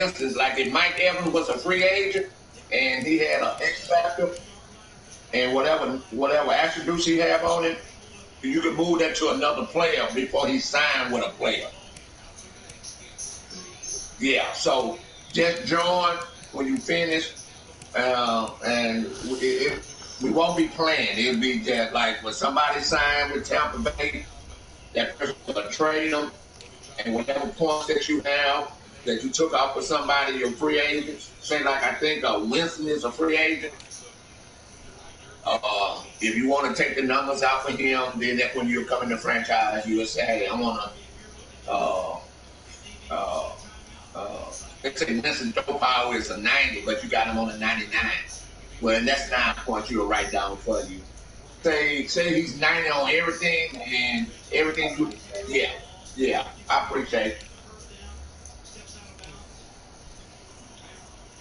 instance, like if Mike Evans was a free agent and he had an X factor and whatever attributes he have on it, you could move that to another player before he signed with a player. Yeah, so just join when you finish, and we won't be playing. It'll be just like when somebody signed with Tampa Bay, that person will trade them, and whatever points that you have that you took off for somebody, your free agents. Say like I think Winston is a free agent. If you want to take the numbers out for him, then that when you come in the franchise, you will say, "Hey, I want to." Uh, they say Winston Joe Power is a 90, but you got him on a 99. Well, that's 9 points you'll write down for you. Say he's 90 on everything and everything. Yeah, I appreciate it.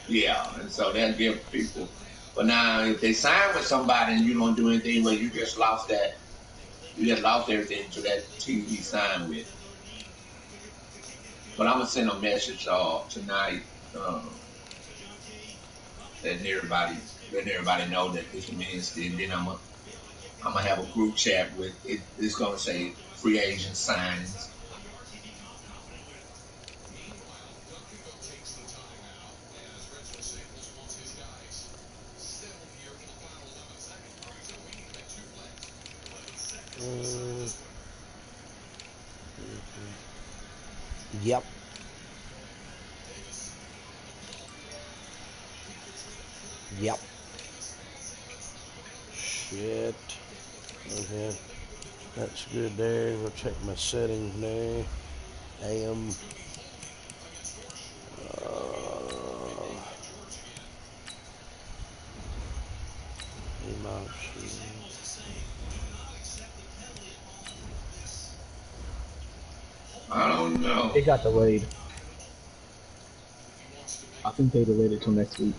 Yeah, and so that gives people. But now, if they sign with somebody and you don't do anything, well, you just lost that. You just lost everything to that team he signed with. But I'm gonna send a message tonight, letting everybody know that this Wednesday, and then I'm gonna have a group chat with it. It's gonna say free agent signings. Yep. Yep. Shit. Okay. That's good there. We'll check my settings there. AM. I don't know. It got delayed. I think they delayed it till next week.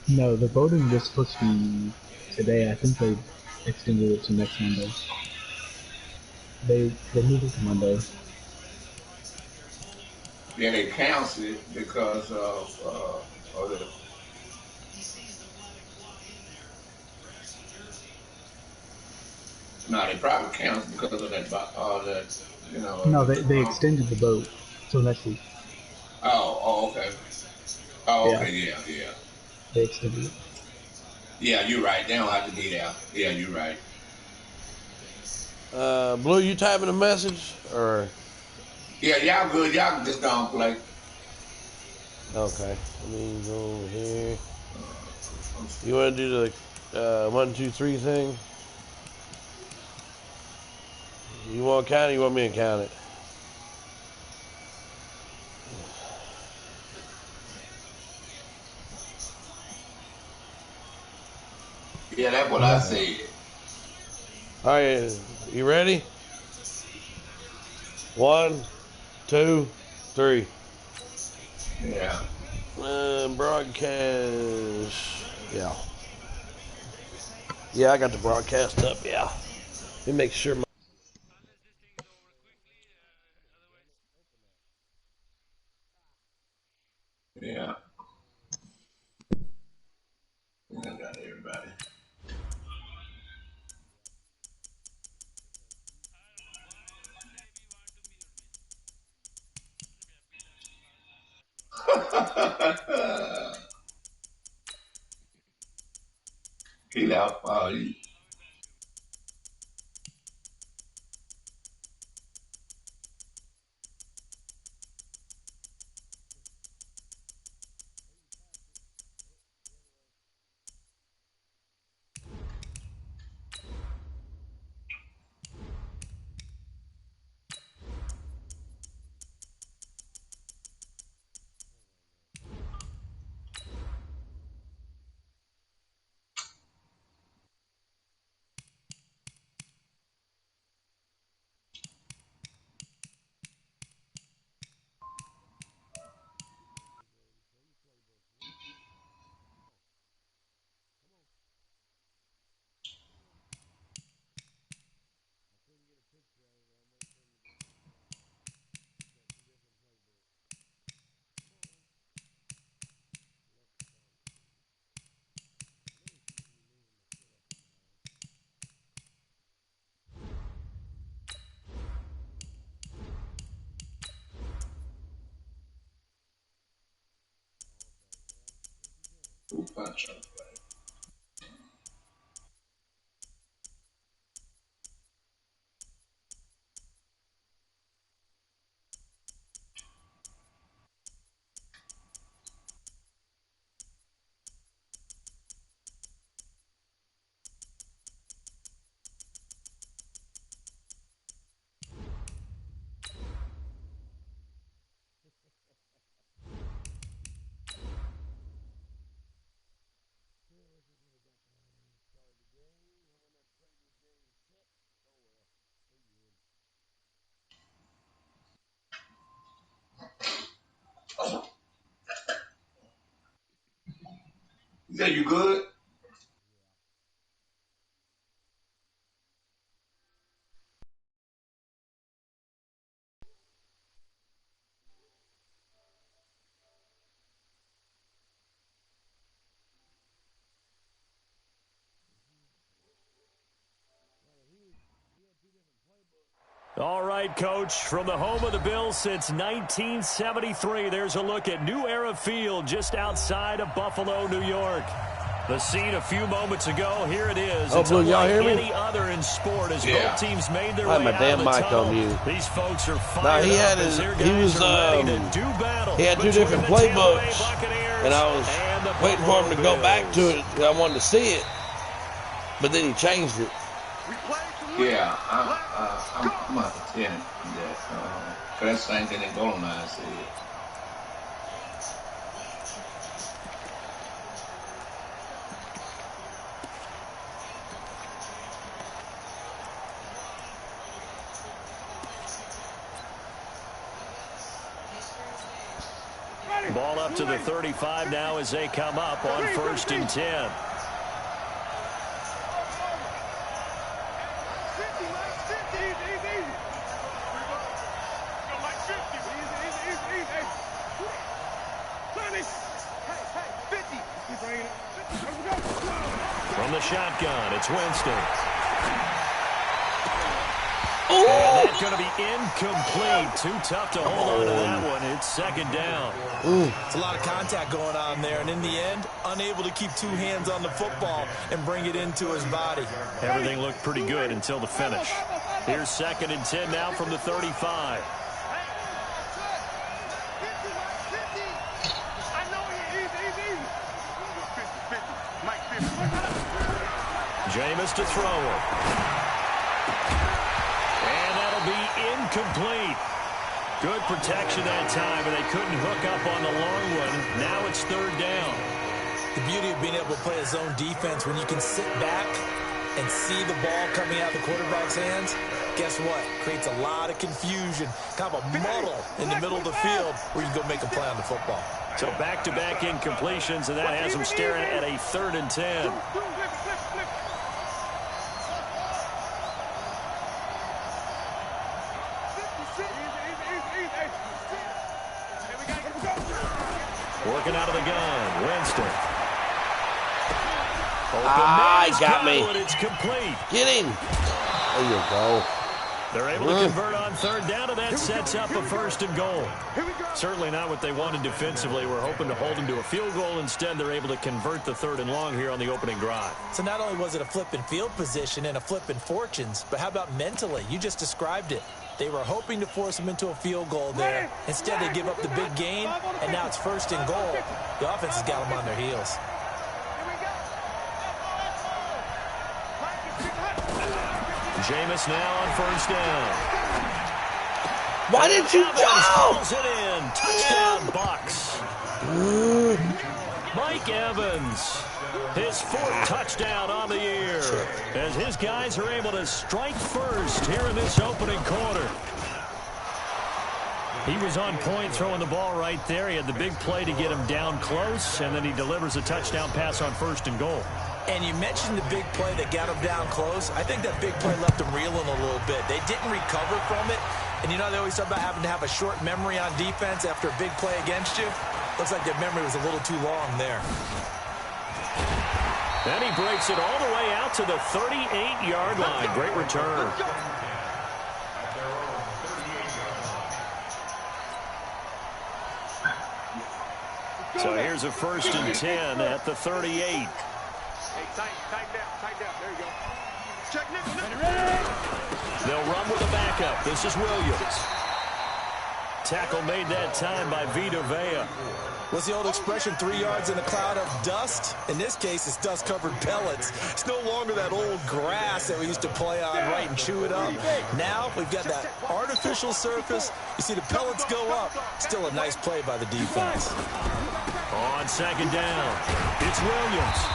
No, the voting was supposed to be today. I think they extended it to next Monday. They moved it to Monday. Yeah, they canceled it because of the. No, they probably canceled because of that. No, they extended the vote till next week. Okay. Oh, Yeah, okay, yeah. they extended it. Yeah, you're right. They don't have to be there. Yeah, you're right. Blue, you typing a message or? Yeah, y'all good. Y'all can just go and play. Okay. Let me go over here. You want to do the 1, 2, 3 thing? You want to count it? You want me to count it? Yeah, that's what I said. All right, you ready? 1, 2, 3. Yeah. Broadcast. Yeah. Yeah, I got the broadcast up. Yeah. Let me make sure. Yeah. I got everybody. Get out, you. bunch of Yeah, you good? All right, Coach, from the home of the Bills since 1973, there's a look at New Era Field just outside of Buffalo, New York. The scene a few moments ago, here it is. Oh, it's Blue, y'all hear me? Any other in sport as both teams made their way I had my out damn of the mic tunnel. on mute. These folks are No, fired he had up his, as their he guys was, are ready to do battle. he had two different playbooks, and I was waiting for him to go back to it because I wanted to see it, but then he changed it. Yeah, I'm about to tell him that. That's the same thing that Golden Eye said. Ball up to the 35 now as they come up on 1st and 10. From the shotgun, it's Winston. And that's going to be incomplete. Too tough to hold on to that one. It's 2nd down. It's a lot of contact going on there, and in the end, unable to keep 2 hands on the football and bring it into his body. Everything looked pretty good until the finish. Here's 2nd and 10 now from the 35. Jameis to throw it. And that'll be incomplete. Good protection that time, and they couldn't hook up on the long one. Now it's 3rd down. The beauty of being able to play a zone defense when you can sit back and see the ball coming out of the quarterback's hands, guess what? Creates a lot of confusion, kind of a muddle in the middle of the field where you can go make a play on the football. So back-to-back incompletions, and that has them staring at a 3rd and 10. Working out of the gun, Winston. He got me. It's complete. Get him. There you go. They're able to convert on 3rd down, and that sets up a 1st and goal. Certainly not what they wanted defensively. We're hoping to hold them to a field goal. Instead, they're able to convert the 3rd and long here on the opening drive. So not only was it a flipping field position and a flipping fortunes, but how about mentally? You just described it. They were hoping to force them into a field goal there. Instead, they give up the big gain, and now it's 1st and goal. The offense has got them on their heels. Jameis now on 1st down. Why didn't you jump? Pulls it in. Touchdown, Bucs. Mike Evans, his 4th touchdown on the year, as his guys are able to strike first here in this opening quarter. He was on point throwing the ball right there. He had the big play to get him down close, and then he delivers a touchdown pass on 1st and goal. And you mentioned the big play that got him down close. I think that big play left him reeling a little bit. They didn't recover from it. And you know, they always talk about having to have a short memory on defense after a big play against you. Looks like their memory was a little too long there. Then he breaks it all the way out to the 38-yard line. Great return. So here's a 1st and 10 at the 38. Hey, tight down. There you go. Check nickel. They'll run with a backup. This is Williams. Tackle made that time by Vita Vea. What's the old expression, 3 yards in a cloud of dust? In this case, it's dust-covered pellets. It's no longer that old grass that we used to play on, right, and chew it up. Now we've got that artificial surface. You see the pellets go up. Still a nice play by the defense. On 2nd down, it's Williams.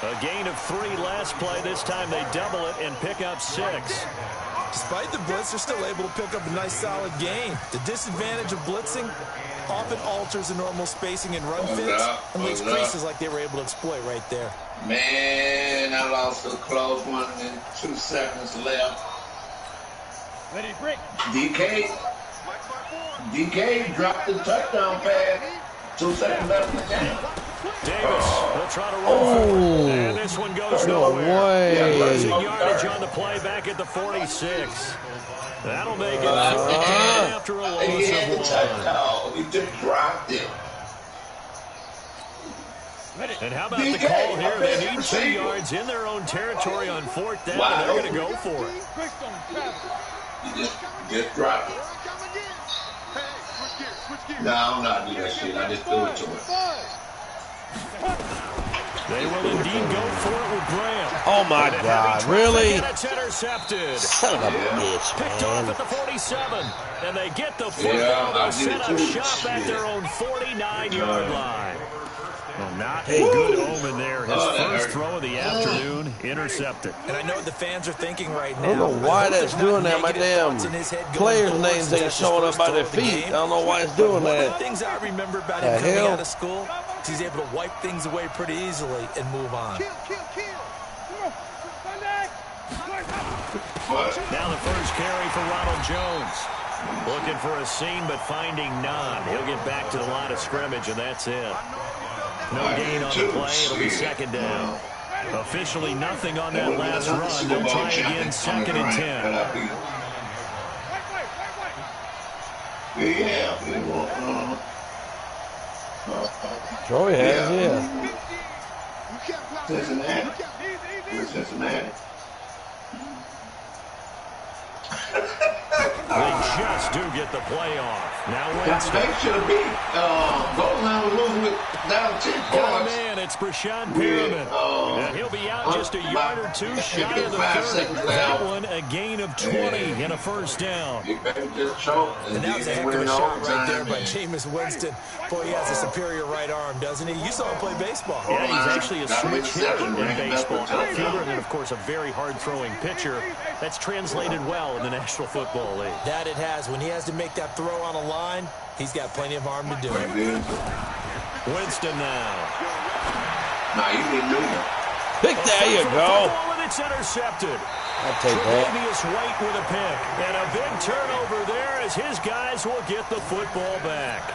A gain of 3 last play. This time they double it and pick up 6. Despite the blitz, they're still able to pick up a nice, solid gain. The disadvantage of blitzing often alters the normal spacing and run fits and leaves creases like they were able to exploit right there. Man, I lost a close one and 2 seconds left. Ready, break. DK dropped the touchdown pass. 2 seconds left in the game. Davis will try to roll. And this one goes nowhere. Losing yardage on the play back at the 46. That'll make it after a loss of 1. He just dropped it. And how about the call here? They need 2 yards in their own territory on 4th down, and they're going to go for it. You just dropped it. No, I'm not doing that shit. I just threw it to him. They will indeed go for it with Graham. Oh, my God. Really? And it's intercepted. Son of a bitch, Picked off at the 47. And they get the football to set up shop at their own 49-yard line. Well, not a good omen there. His first throw of the afternoon intercepted. And I know what the fans are thinking right now. I don't know why that's doing that. My damn players' names ain't showing up by their feet. I don't know why it's doing that. One of that. the things I remember about him coming out of school is he's able to wipe things away pretty easily and move on. Now the first carry for Ronald Jones. Looking for a seam, but finding none. He'll get back to the line of scrimmage, and that's it. No gain on the play. It'll be 2nd down. Officially nothing on that last run. They'll try again 2nd and 10. Troy has, yeah. Cincinnati. They just do get the play off. Now Winston. They should have beat goal line was losing with down 10 Oh, points. man, it's Brashad Perriman. And he'll be out just a yard or 2 shy of the 3rd. That one, a gain of 20 and a 1st down. And that was a heck of a shot right there by Jameis Winston. Boy, he has a superior right arm, doesn't he? You saw him play baseball. Yeah, he's actually a switch hitter in baseball. Outfielder and, of course, a very hard-throwing pitcher. That's translated well in the National Football League. That it has. When he has to make that throw on a line, he's got plenty of arm to do it. Winston now. Nah, you didn't do that. There you go. And it's intercepted. I'll take that. Tre'Davious White with a pick. And a big turnover there as his guys will get the football back.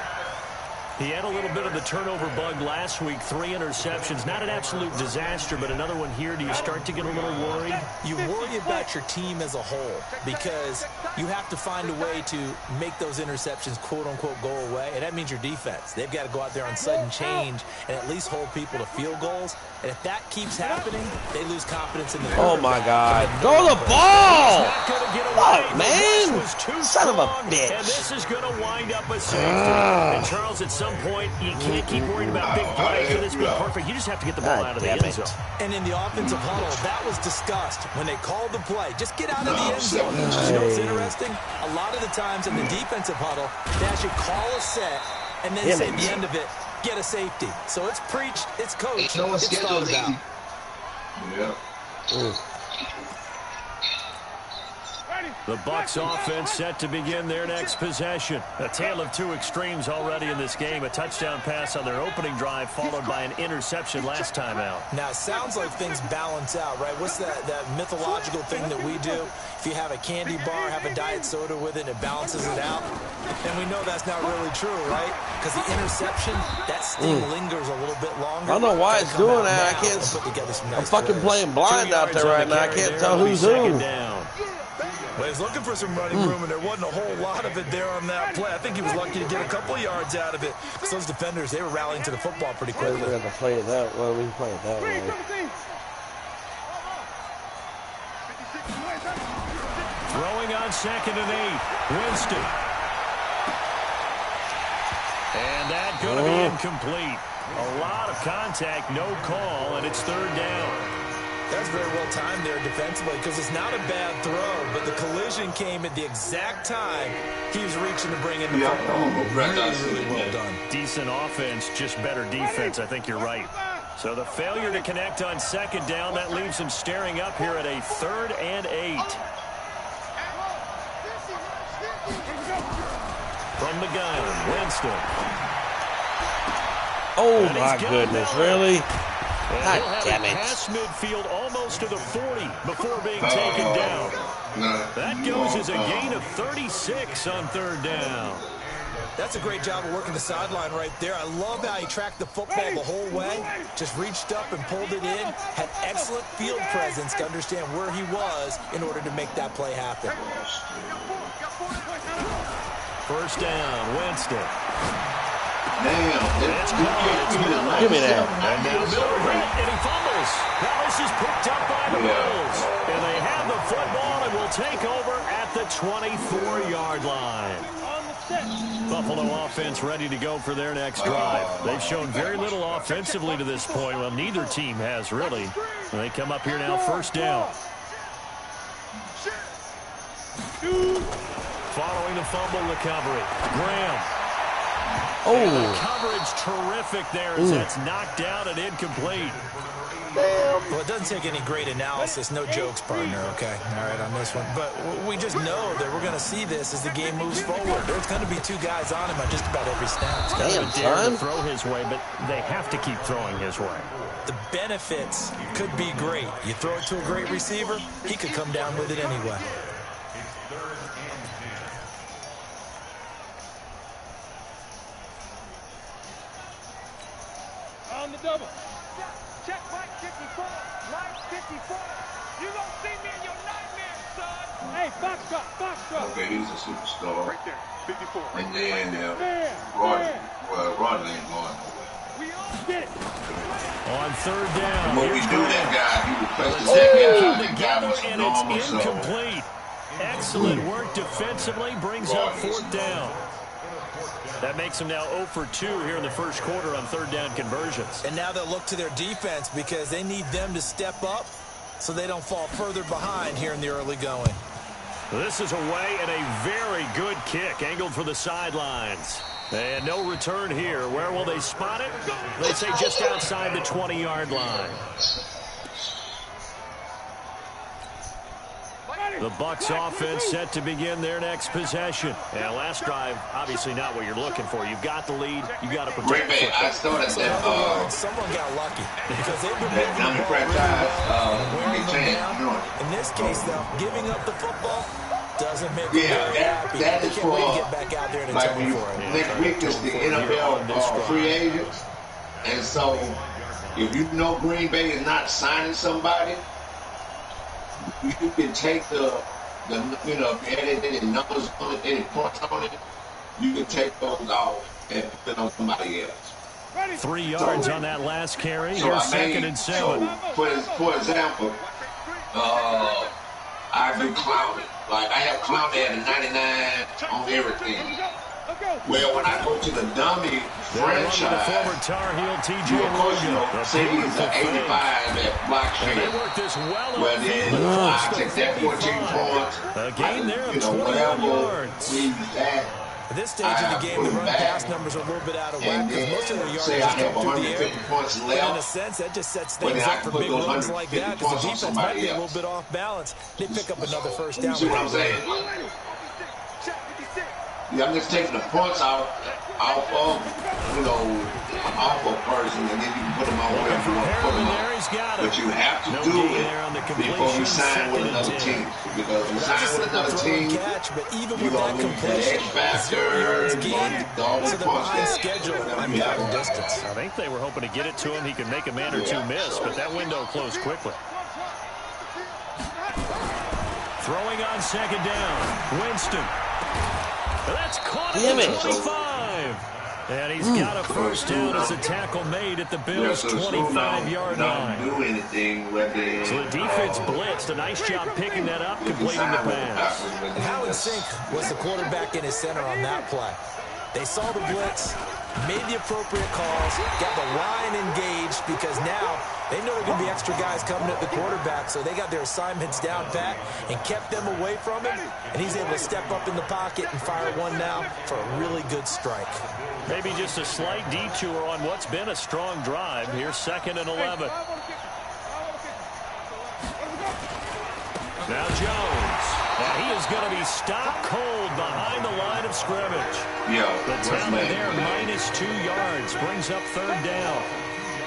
He had a little bit of the turnover bug last week, 3 interceptions. Not an absolute disaster, but another one here. Do you start to get a little worried? You worry about your team as a whole because you have to find a way to make those interceptions, quote-unquote, go away, and that means your defense. They've got to go out there on sudden change and at least hold people to field goals, and if that keeps happening, they lose confidence in the Oh, my God. Throw the ball! What, man? Son of a bitch. And this is going to wind up a safety. And Charles, at some point, you can't keep worrying about big plays for this being perfect. You just have to get the ball out of the end zone. And in the offensive huddle, that was discussed when they called the play. Just get out of the end zone. You know what's interesting? A lot of the times in the defensive huddle, they actually call a set and then say at the end of it, get a safety. So it's preached, it's coached, it's thought about. Yeah. The Bucs offense set to begin their next possession. A tale of 2 extremes already in this game. A touchdown pass on their opening drive followed by an interception last time out. Now, it sounds like things balance out, right? What's that mythological thing that we do? If you have a candy bar, have a diet soda with it, it balances it out. And we know that's not really true, right? Because the interception, that sting lingers a little bit longer. I don't know why it's doing that. I can't. I'm fucking playing blind out there right now. I can't tell who's who. Well, he's looking for some running room, and there wasn't a whole lot of it there on that play. I think he was lucky to get a couple of yards out of it. Because those defenders, they were rallying to the football pretty quickly. We have to play it that way. We can play it that way. Throwing on 2nd and 8. Winston. And that's going to be incomplete. A lot of contact, no call, and it's 3rd down. That's very well timed there defensively because it's not a bad throw, but the collision came at the exact time he was reaching to bring in the football. Really well done. Decent offense, just better defense. I think you're right. So the failure to connect on 2nd down, that leaves him staring up here at a 3rd and 8. From the gun, Winston. Oh, my goodness, really? God damn it. Pass midfield almost to the 40 before being taken down. That goes as a gain of 36 on 3rd down. That's a great job of working the sideline right there. I love how he tracked the football the whole way. Just reached up and pulled it in. Had excellent field presence to understand where he was in order to make that play happen. 1st down, Winston. Give me that. And now Miller, and he fumbles. Now this is picked up by the Bills. And they have the football and will take over at the 24-yard line. Buffalo offense ready to go for their next drive. They've shown very little offensively to this point. Well, neither team has really. And they come up here now, 1st down. Following the fumble recovery, Graham. Oh. The coverage terrific there as that's knocked down and incomplete. Well, it doesn't take any great analysis. No jokes, partner, okay? All right, on this one. But we just know that we're going to see this as the game moves forward. There's going to be 2 guys on him on just about every snap. Damn, Dare son. to throw his way, but they have to keep throwing his way. The benefits could be great. You throw it to a great receiver, he could come down with it anyway. On the double. Check right 54. Right 54. You gonna see me in your nightmares, son. Hey, box drop. Okay, he's a superstar. Right there, 54. And then Rodney ain't going nowhere. We all get it. On 3rd down. When we do that guy, he replaces They that come guy. together was and normal, it's incomplete. Excellent work defensively, brings up 4th down. That makes him now 0 for 2 here in the 1st quarter on 3rd down conversions. And now they'll look to their defense because they need them to step up so they don't fall further behind here in the early going. This is away and a very good kick angled for the sidelines. And no return here. Where will they spot it? They say just outside the 20-yard line. The Bucs offense set to begin their next possession. And last drive, obviously not what you're looking for. You've got the lead. You've got to protect the football. I started that. Someone got lucky because they've been moving That the ball really well, wearing them franchise, down. In this case, though, giving up the football doesn't make them Yeah, very happy. that They is can't wait to for, get back out there and like atone when you, for it. next week is the NFL free agents. And so, if you know Green Bay is not signing somebody, you can take the if you had any numbers on it, any points on it, you can take those off and put it on somebody else. 3 yards on that last carry. So Here's 2nd and 7. For example, I do clowning. Like I have clowning at a 99 on everything. Well, when I go to the dummy franchise, Former Tar Heel TJ of course, say he's an 85 at block They share. work this well. Well, then I take that 14 points. A gain there of 21 whatever yards. we that. At this stage of the game, the run-pass numbers are a little bit out of whack because most of their yards say I just have come through the air. 150 points But in a left. sense, that just sets But things then I up for put big those runs like that 150 because the points on defense might be a somebody little bit off balance. They pick up another 1st down. See what I'm saying? Yeah, I'm just taking the points off of person, and then you can put them on wherever you want to put them on. But you have to do it before you sign with another team. Because when you sign with another team, you're going to lose the X factor, all the points that I think they were hoping to get it to him. He could make a man or two miss, but that window closed quickly. Throwing on second down. Winston. That's caught at Damn the it. 25. And he's got a first down as a tackle made at the Bills' 25-yard line. Do anything where they, So the defense blitzed. A nice job picking that up, completing the pass. How in sync was the quarterback in his center on that play? They saw the blitz, made the appropriate calls, got the line engaged because now they know there are going to be extra guys coming at the quarterback, so they got their assignments down pat and kept them away from him, and he's able to step up in the pocket and fire one now for a really good strike. Maybe just a slight detour on what's been a strong drive. Here's 2nd and 11. Now Jones. And he is going to be stopped cold behind the line of scrimmage. The talent there, -2 yards, brings up 3rd down.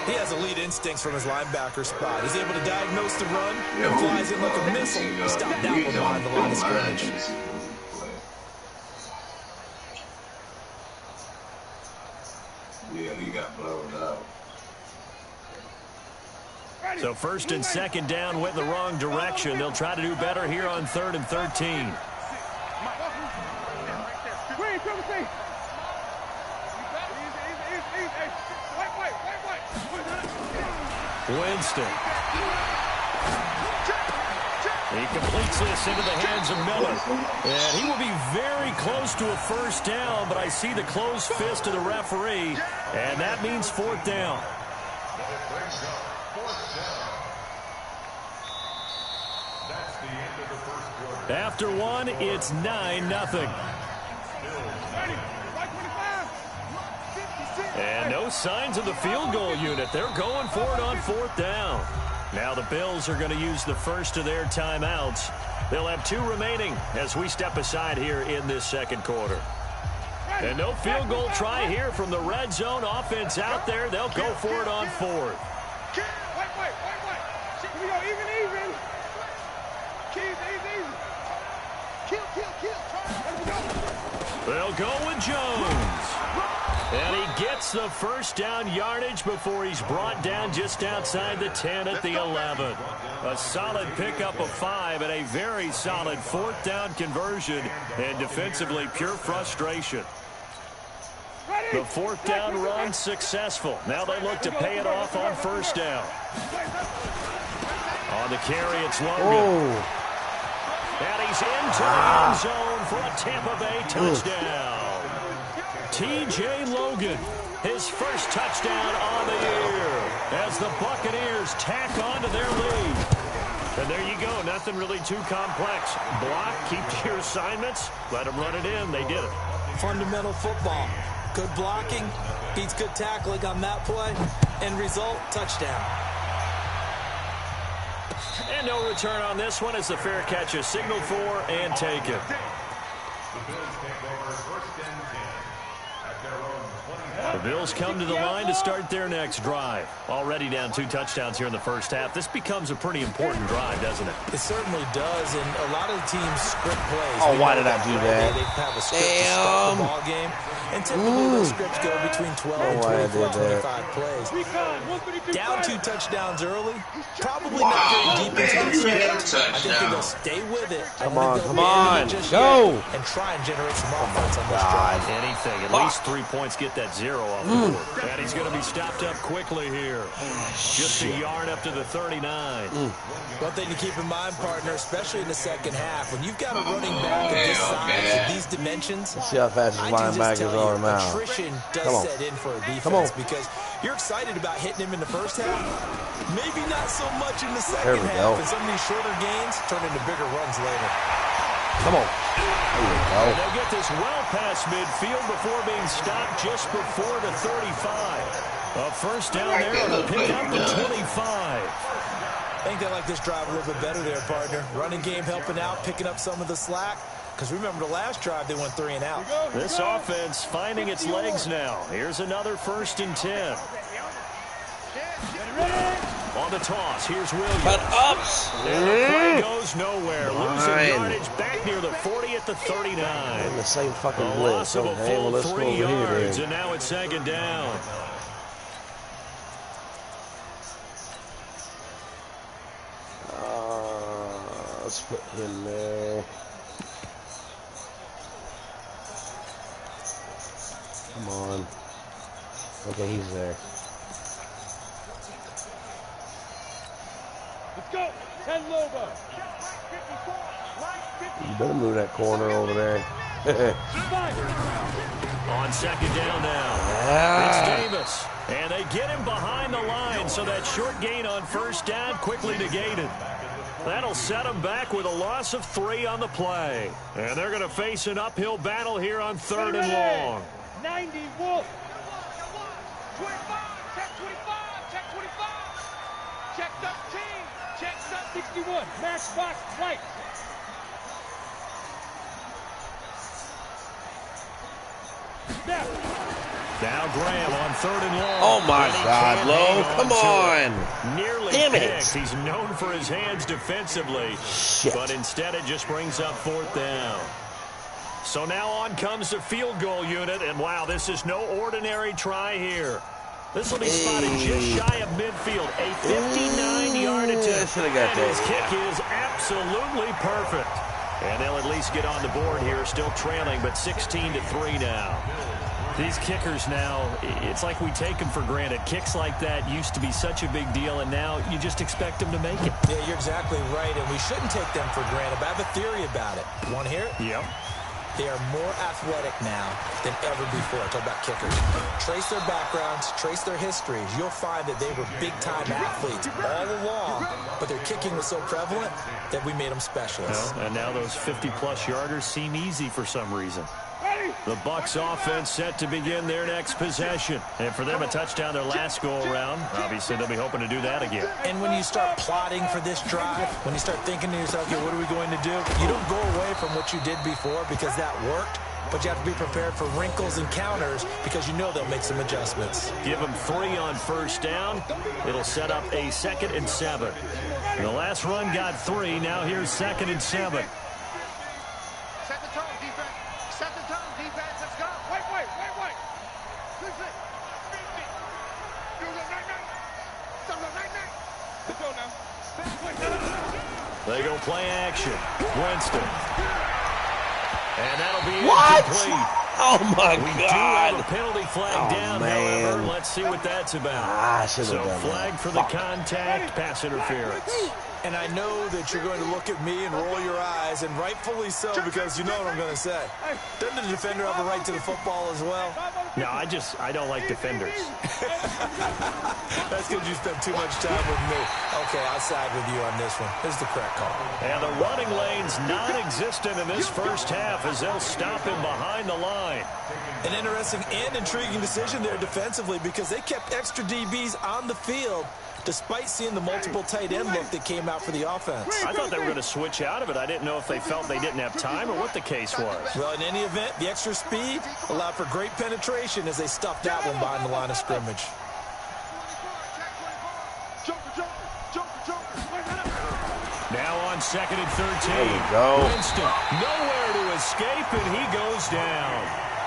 He has elite instincts from his linebacker spot. He's able to diagnose the run and flies in like a missile. Stop down behind the line of scrimmage. Yeah, he got blown out. So 1st and 2nd down went in the wrong direction. They'll try to do better here on 3rd and 13. Winston. He completes this into the hands of Miller. And he will be very close to a first down, but I see the closed fist of the referee, and that means 4th down. After one, it's 9-0. And no signs of the field goal unit. They're going for it on 4th down. Now the Bills are going to use the first of their timeouts. They'll have 2 remaining as we step aside here in this 2nd quarter. And no field goal try here from the red zone offense out there. They'll go for it on 4th. They'll go with Jones. And he gets the first down yardage before he's brought down just outside the 10 at the 11. A solid pickup of 5 and a very solid 4th down conversion. And defensively, pure frustration. The 4th down run successful. Now they look to pay it off on 1st down. On the carry, it's Logan. And he's into the end zone for a Tampa Bay touchdown. T.J. Logan, his first touchdown on the year as the Buccaneers tack on to their lead. And there you go, nothing really too complex. Block, keep to your assignments, let them run it in. They did it. Fundamental football. Good blocking, beats good tackling on that play. End result, touchdown. And no return on this one as the fair catch is signaled for and taken. The Bills come to the line to start their next drive. Already down 2 touchdowns here in the first half. This becomes a pretty important drive, doesn't it? It certainly does, and a lot of the teams script plays. Oh, why did I do that? They have a script to start the ball game, and typically those scripts go between 12 and 24, 25 plays. Down 2 touchdowns early, probably not very deep into the script. I think they're going to stay with it. Come on, go! And try and generate some offense on this drive. Anything, at least 3 points, get that 0 off the board. And he's going to be stopped up quickly here. Just a yard up to the 39. One thing to keep in mind, partner, especially in the second half, when you've got a running back of this size, of these dimensions, see how fast his linebackers are now. Attrition does set in for a defense because you're excited about hitting him in the first half. Maybe not so much in the second half, and some of these shorter gains turn into bigger runs later. Come on. There you go. And they'll get this well past midfield before being stopped just before the 35. A first down there on the pickup at 25. I think they like this drive a little bit better there, partner. Running game helping out, picking up some of the slack. Because remember, the last drive, they went 3 and out. This offense finding its legs now. Here's another 1st and 10. On the toss, here's Williams. Cut ups. And the play goes nowhere. Losing yardage back near the 40 at the 39. In the same fucking a blitz. loss of a full well, 3 yards, and now it's 2nd down. Let's put him there. Come on. Okay, he's there. Let's go. 10 Lobo. You better move that corner over there. On second down now. It's Davis. And they get him behind the line, so that short gain on first down quickly negated. That'll set them back with a loss of 3 on the play. And they're going to face an uphill battle here on 3rd and long. 90 Wolf. 25. Check 25. Check 25. Check 13. Check 61. Matchbox right. Snap. Now Graham on 3rd and long. Oh my God, Lowe, come on. Nearly Damn it. picked. He's known for his hands defensively. Shit. But instead it just brings up 4th down. So now on comes the field goal unit. And wow, this is no ordinary try here. This will be spotted just shy of midfield. A 59-yard attempt. And his kick is absolutely perfect. And they'll at least get on the board here, still trailing, but 16-3 now. These kickers now, it's like we take them for granted. Kicks like that used to be such a big deal, and now you just expect them to make it. Yeah, you're exactly right, and we shouldn't take them for granted, but I have a theory about it. Want to hear it? Yep. They are more athletic now than ever before. I talk about kickers. Trace their backgrounds, trace their histories. You'll find that they were big-time athletes all along, but their kicking was so prevalent that we made them specialists. Well, and now those 50-plus yarders seem easy for some reason. The Bucs offense set to begin their next possession. And for them, a touchdown their last go-around. Obviously, they'll be hoping to do that again. And when you start plotting for this drive, when you start thinking to yourself, okay, what are we going to do? You don't go away from what you did before because that worked, but you have to be prepared for wrinkles and counters because you know they'll make some adjustments. Give them 3 on first down. It'll set up a 2nd and 7. The last run got 3. Now here's 2nd and 7. Set the tone, defense. Set the tone, defense. Let's go. Wait. Let's go now. They go play action. Winston. And that'll be What? incomplete. Oh my We do God. have a penalty flag down, man. however. Let's see what that's about. I should have So done flag that. for the contact, pass interference. And I know that you're going to look at me and roll your eyes, and rightfully so, because you know what I'm going to say. Doesn't the defender have a right to the football as well? No, I don't like defenders. That's because you spent too much time with me. Okay, I'll side with you on this one. This is the correct call. And the running lane's non-existent in this first half as they'll stop him behind the line. An interesting and intriguing decision there defensively because they kept extra DBs on the field despite seeing the multiple tight end look that came out for the offense. I thought they were going to switch out of it. I didn't know if they felt they didn't have time or what the case was. Well, in any event, the extra speed allowed for great penetration as they stuffed that one behind the line of scrimmage. Now on 2nd and 13. There we go. Winston, nowhere to escape, and he goes down.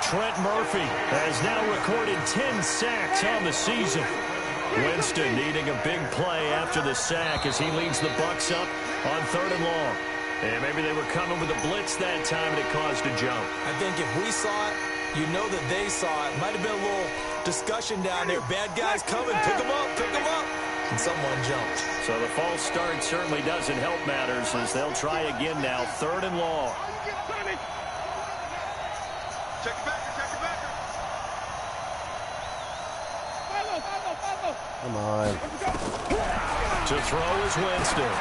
Trent Murphy has now recorded 10 sacks on the season. Winston needing a big play after the sack as he leads the Bucs up on 3rd and long. And maybe they were coming with a blitz that time, and it caused a jump. I think if we saw it, you know that they saw it. Might have been a little discussion down there. Bad guys coming. Pick them up. Pick them up. And someone jumped. So the false start certainly doesn't help matters as they'll try again now, 3rd and long. Check it back. Come on. To throw is Winston.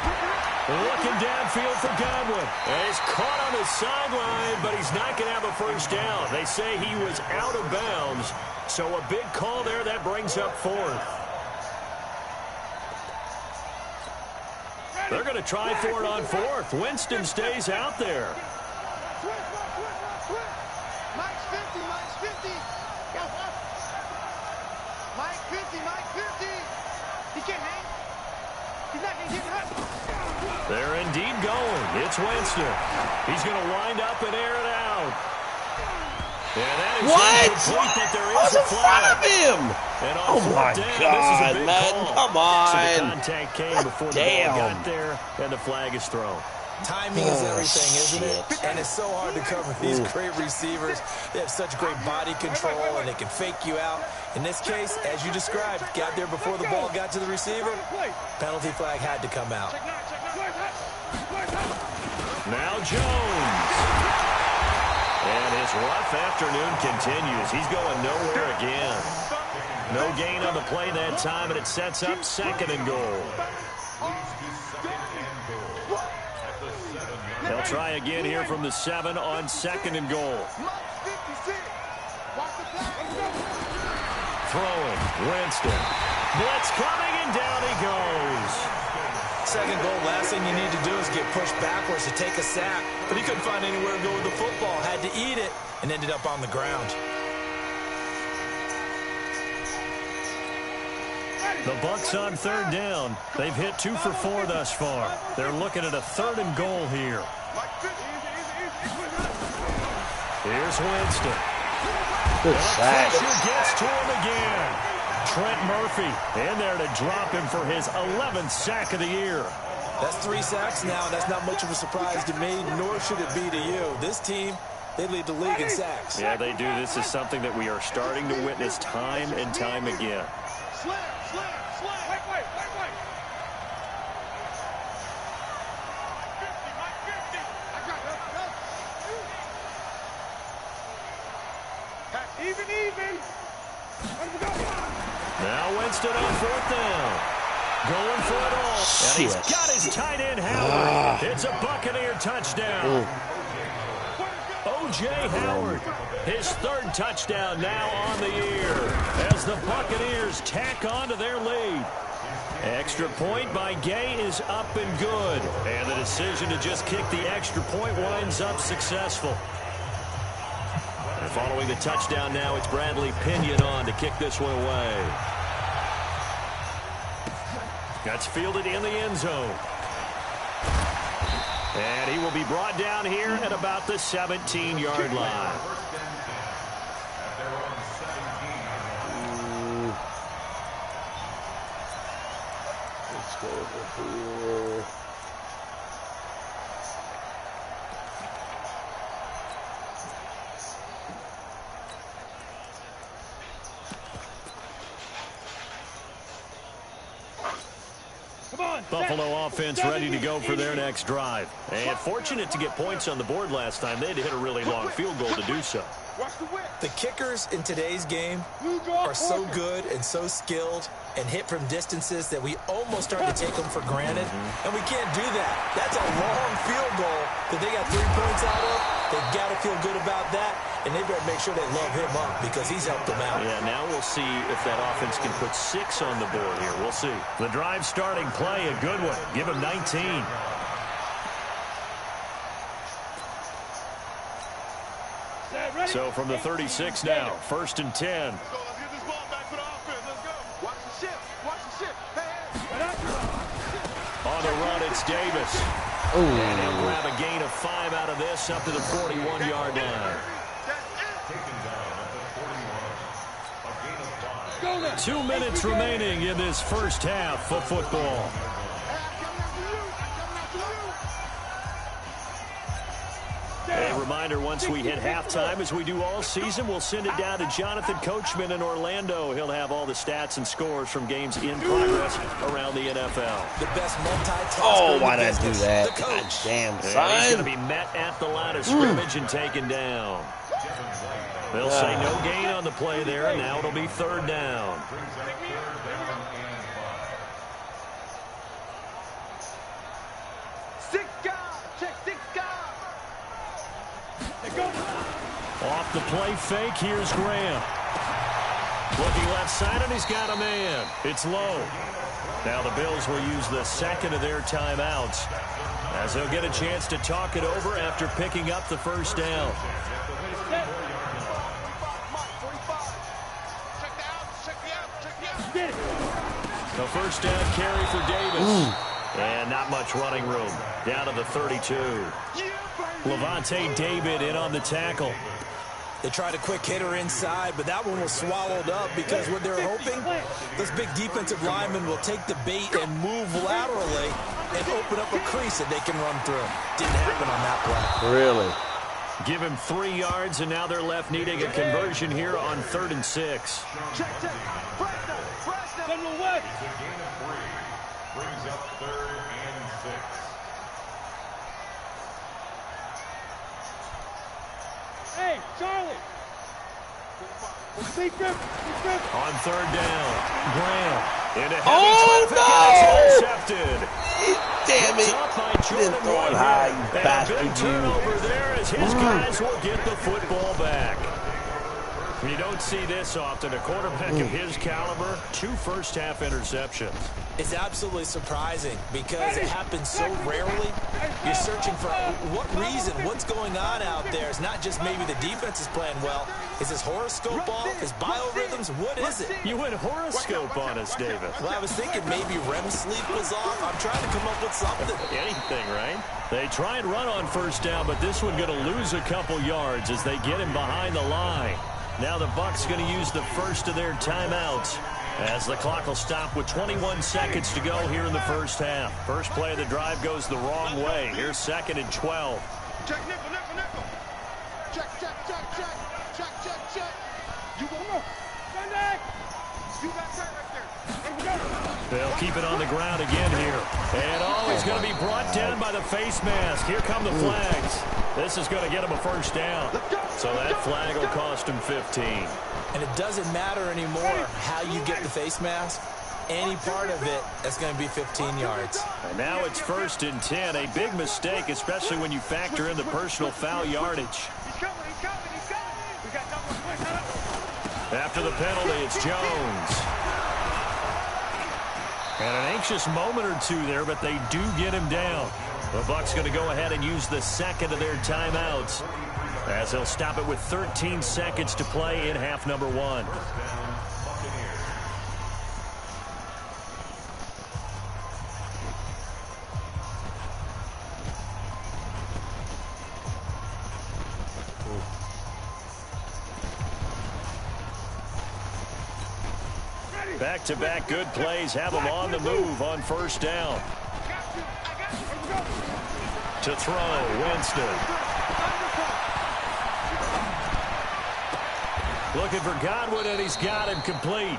Looking downfield for Godwin. And he's caught on the sideline, but he's not going to have a first down. They say he was out of bounds. So a big call there. That brings up 4th. They're going to try for it on 4th. Winston stays out there. Mike's 50. Mike 50. He can't hang. He's not going to get hurt. They're indeed going. It's Winston. He's going to wind up and air it out. And that is incomplete, but there is a flag. Of him? And on Oh my 4th down, God, this is a big man. call. Come on. So the contact came before the ball got there, and the flag is thrown. Timing is everything, isn't it? And it's so hard to cover these great receivers. They have such great body control, and they can fake you out. In this case, as you described, got there before the ball got to the receiver. Penalty flag had to come out. Now Jones. And his rough afternoon continues. He's going nowhere again. No gain on the play that time, and it sets up 2nd and goal. They'll try again here from the 7 on 2nd and goal. Throwing, Winston. Blitz coming, and down he goes. 2nd goal, last thing you need to do is get pushed backwards to take a sack. But he couldn't find anywhere to go with the football. Had to eat it and ended up on the ground. The Bucs on 3rd down. They've hit 2 for 4 thus far. They're looking at a 3rd and goal here. Here's Winston. Good sack. Pressure gets to him again. Trent Murphy in there to drop him for his 11th sack of the year. That's 3 sacks now. That's not much of a surprise to me, nor should it be to you. This team, they lead the league in sacks. Yeah, they do. This is something that we are starting to witness time and time again. Even. Now Winston on 4th down. Going for it all. And he's got his tight end, Howard. It's a Buccaneer touchdown. O.J. Howard, his 3rd touchdown now on the year as the Buccaneers tack on to their lead. Extra point by Gay is up and good. And the decision to just kick the extra point winds up successful. And following the touchdown now, it's Bradley Pinion on to kick this one away. That's fielded in the end zone. And he will be brought down here at about the 17-yard line. Let's go over here. Buffalo offense ready to go for their next drive. And fortunate to get points on the board last time. They had to hit a really long field goal to do so. The kickers in today's game are so good and so skilled and hit from distances that we almost start to take them for granted. And we can't do that. That's a long field goal that they got 3 points out of. They've got to feel good about that. And they better make sure they love him up because he's helped them out. Yeah, now we'll see if that offense can put 6 on the board here. We'll see. The drive starting play, a good one. Give him 19. So from the 36 now, 1st and 10. On the run, it's Davis. And he'll grab a gain of 5 out of this up to the 41-yard line. 2 minutes remaining in this first half of football. A reminder, once we hit halftime, as we do all season, we'll send it down to Jonathan Coachman in Orlando. He'll have all the stats and scores from games in progress around the NFL. The best multitasker. Oh, why did I do that? God damn, son. He's going to be met at the line of scrimmage and taken down. They'll say no gain on the play there, and now it'll be 3rd down. Off the play fake, here's Graham. Looking left side, and he's got a man. It's low. Now the Bills will use the 2nd of their timeouts as they'll get a chance to talk it over after picking up the 1st down. The 1st down carry for Davis. And not much running room. Down to the 32. Levante David in on the tackle. They tried a quick hitter inside, but that one was swallowed up because what they're hoping, those big defensive linemen will take the bait and move laterally and open up a crease that they can run through. Didn't happen on that play. Really? Give him 3 yards, and now they're left needing a conversion here on 3rd and 6. Check. Then we'll win. Brings up 3rd and 6. Hey, Charlie. Secret. On 3rd down, Graham into heavy Oh, traffic, no! and it's intercepted. Damn It's it. up by You didn't Jordan throw it Whitehead. high, you And a bastard, big you. turnover there as his guys will get the football back. You don't see this often. A quarterback of his caliber, 2 first-half interceptions. It's absolutely surprising because it happens so rarely. You're searching for what reason, what's going on out there. It's not just maybe the defense is playing well. Is his horoscope off? His biorhythms? What is it? You went horoscope on us, David. Well, I was thinking maybe REM sleep was off. I'm trying to come up with something. Anything, right? They try and run on 1st down, but this one going to lose a couple yards as they get him behind the line. Now the Bucs going to use the first of their timeouts as the clock will stop with 21 seconds to go here in the first half. First play of the drive goes the wrong way. Here's 2nd and 12. Check, nickel. Check. You go. Sunday. You got that right there. They'll keep it on the ground again here. And he's going to be brought down by the face mask. Here come the flags. This is going to get him a 1st down. So that flag will cost him 15. And it doesn't matter anymore how you get the face mask. Any part of it, that's going to be 15 yards. And now it's 1st and 10. A big mistake, especially when you factor in the personal foul yardage. He's coming. We got double switch. After the penalty, it's Jones. And an anxious moment or two there, but they do get him down. The Bucs going to go ahead and use the 2nd of their timeouts as they'll stop it with 13 seconds to play in half number 1. Back-to-back good plays have them on the move on 1st down. To throw, Winston. Looking for Godwin, and he's got him complete.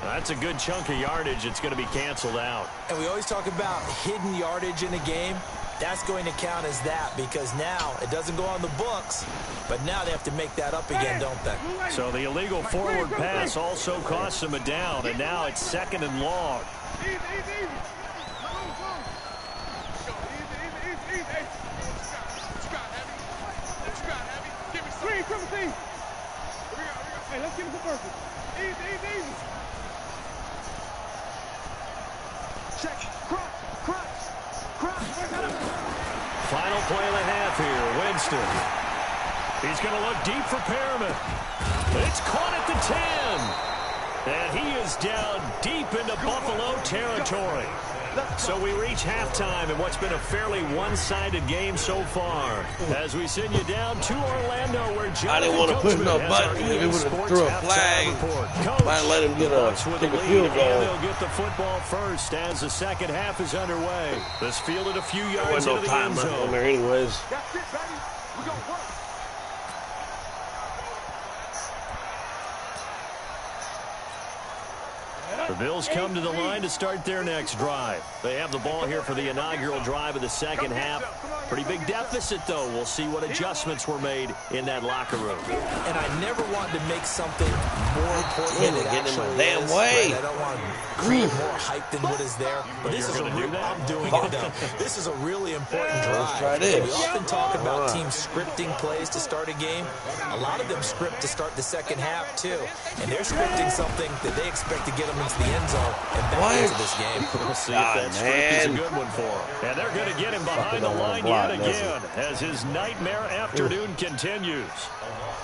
That's a good chunk of yardage. It's going to be canceled out. And we always talk about hidden yardage in a game. That's going to count as that because now it doesn't go on the books, but now they have to make that up again, don't they? So the illegal forward pass also costs them a down, and now it's 2nd and long. Easy. Give me some. Triple team. Hey, let's give him some purpose. Easy. Check. Crunch. Final play of the half here. Winston. He's going to look deep for Perriman. It's caught at the 10. And he is down deep into Buffalo territory. So we reach halftime in what's been a fairly one-sided game so far. As we send you down to Orlando, where I didn't want to push no button. If it would have threw a flag, might let him get a field goal. And they'll get the football first as the second half is underway. This fielded a few yards There into wasn't no the time end left zone. on there anyways. That's it, baby. We gonna work. The Bills come to the line to start their next drive. They have the ball here for the inaugural drive of the second half. Pretty big deficit, though. We'll see what adjustments were made in that locker room. And I never want to make something more important than it Get in my actually damn is. way. Right? I don't want to create more hype than what is there. But this is gonna do that? I'm doing it, though. This is a really important drive. Let's try this. We often talk about teams scripting plays to start a game. A lot of them script to start the second half, too. And they're scripting something that they expect to get them into the end zone and back into this game. We'll see if that script is a good one for him. And they're going to get him behind the line yet again as his nightmare afternoon continues.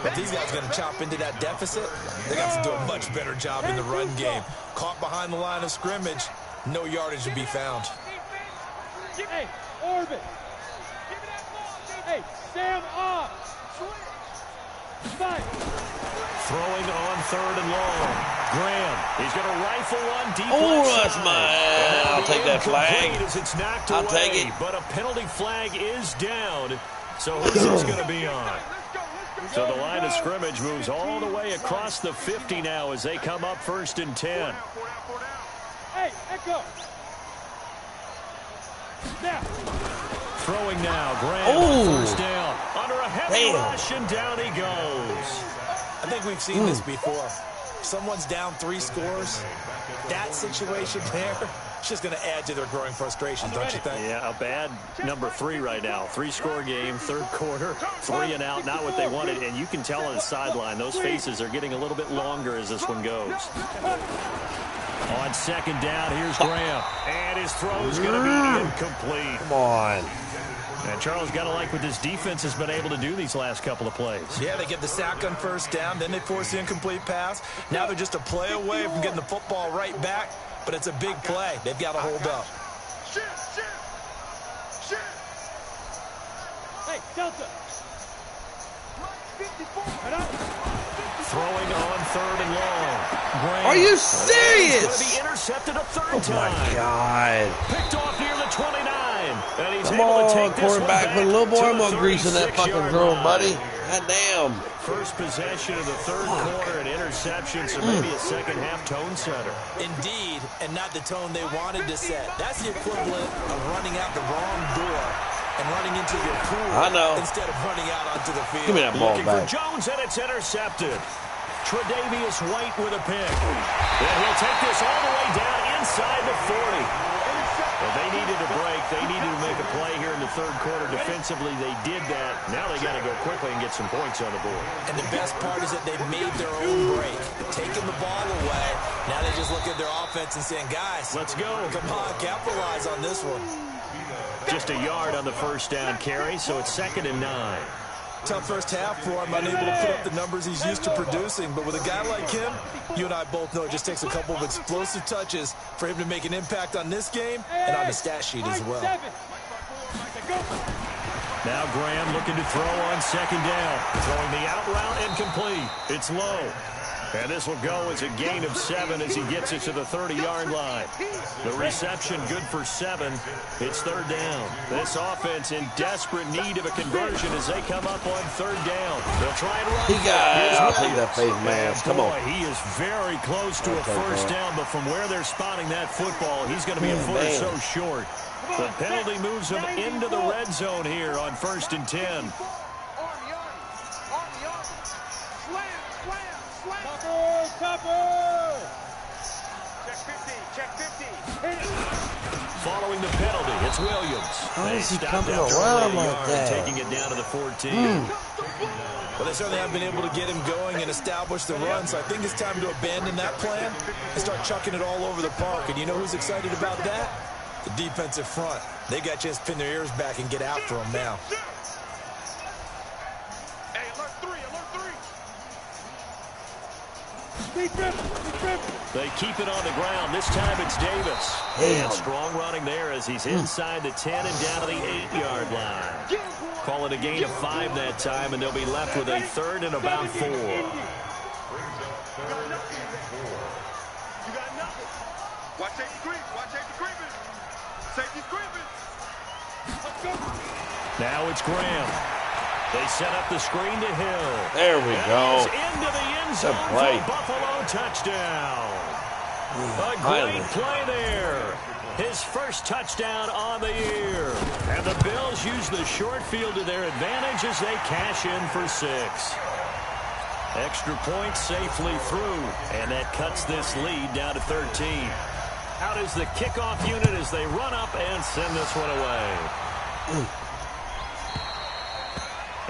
But these guys are going to chop into that deficit. They got to do a much better job in the run game. Caught behind the line of scrimmage, no yardage to be found. Hey, Orbit. Hey, stand up. Fight. Throwing on 3rd and long. Graham, he's going to rifle for one deep Oh, left that's side. mine. I'll take that flag. As it's knocked I'll away, take it. but a penalty flag is down. So who's this going to be on? So the line of scrimmage moves all the way across the 50 now as they come up 1st and 10. Hey, Echo. Now. Throwing now, Graham Oh. on 1st down. Under a heavy Damn. rush, and down he goes. I think we've seen this before. Someone's down 3 scores. That situation there, it's just going to add to their growing frustration, don't you think? Yeah, a bad number 3 right now. 3-score game, 3rd quarter, 3 and out, not what they wanted. And you can tell on the sideline, those faces are getting a little bit longer as this one goes. On 2nd down, here's Graham. And his throw is going to be incomplete. Come on. And Charles got to like what this defense has been able to do these last couple of plays. Yeah, they get the sack on 1st down, then they force the incomplete pass. Now they're just a play away from getting the football right back, but it's a big play. They've got to hold up. Hey, Delta. 54. Head out. Throwing on 3rd and long. Graham. Are you It's going to serious? be intercepted a 3rd Oh, time. my God. Picked off near the 29. And he's Come able to on, take this one quarterback. back Put a little to more the more grease in that fucking 36-yard throw, line. buddy. God damn. First possession of the 3rd quarter, an interception, so maybe a second-half tone setter. Indeed, and not the tone they wanted to set. That's the equivalent of running out the wrong door and running into your pool I know. instead of running out onto the field. Give me that ball Looking back. for Jones, and it's intercepted. Tre'Davious White with a pick. And he'll take this all the way down inside the 40. Well, they needed a break. They needed to make a play here in the 3rd quarter. Defensively, they did that. Now they got to go quickly and get some points on the board. And the best part is that they've made their own break, taking the ball away. Now they just look at their offense and saying, guys, Let's go. come on, capitalize on this one. Just a yard on the 1st down carry, so it's 2nd and 9. Tough first half for him, unable to put up the numbers he's used to producing. But with a guy like him, you and I both know it just takes a couple of explosive touches for him to make an impact on this game and on the stat sheet as well. Now Graham looking to throw on 2nd down. Throwing the out route incomplete. It's low. And this will go as a gain of 7 as he gets it to the 30-yard line. The reception good for 7. It's 3rd down. This offense in desperate need of a conversion as they come up on 3rd down. They'll try and run. He got it. I'll take that face mask. Come on. Boy, he is very close to a 1st down, but from where they're spotting that football, he's going to be a foot or so short. The penalty moves him into the red zone here on 1st and 10. Check 50. Following the penalty, it's Williams. How They is he stopped coming after around 1 like yard, that? taking it down to the 14. Well, they certainly have been able to get him going and establish the run, so I think it's time to abandon that plan and start chucking it all over the park. And you know who's excited about that? The defensive front. They got a chance to pin their ears back and get after him now. Hey, alert 3. They keep it on the ground. This time it's Davis. Damn. And strong running there as he's inside the 10 and down to the 8-yard line. Call it a gain of 5 that time, and they'll be left with a 3rd and about 4. You got nothing. Watch safety creeping. Safety's creeping. Let's go. Now it's Graham. They set up the screen to Hill. There we go. Into the end zone Good play. for Buffalo touchdown. A Finally. great play there. His first touchdown on the year. And the Bills use the short field to their advantage as they cash in for 6. Extra point safely through. And that cuts this lead down to 13. Out is the kickoff unit as they run up and send this one away.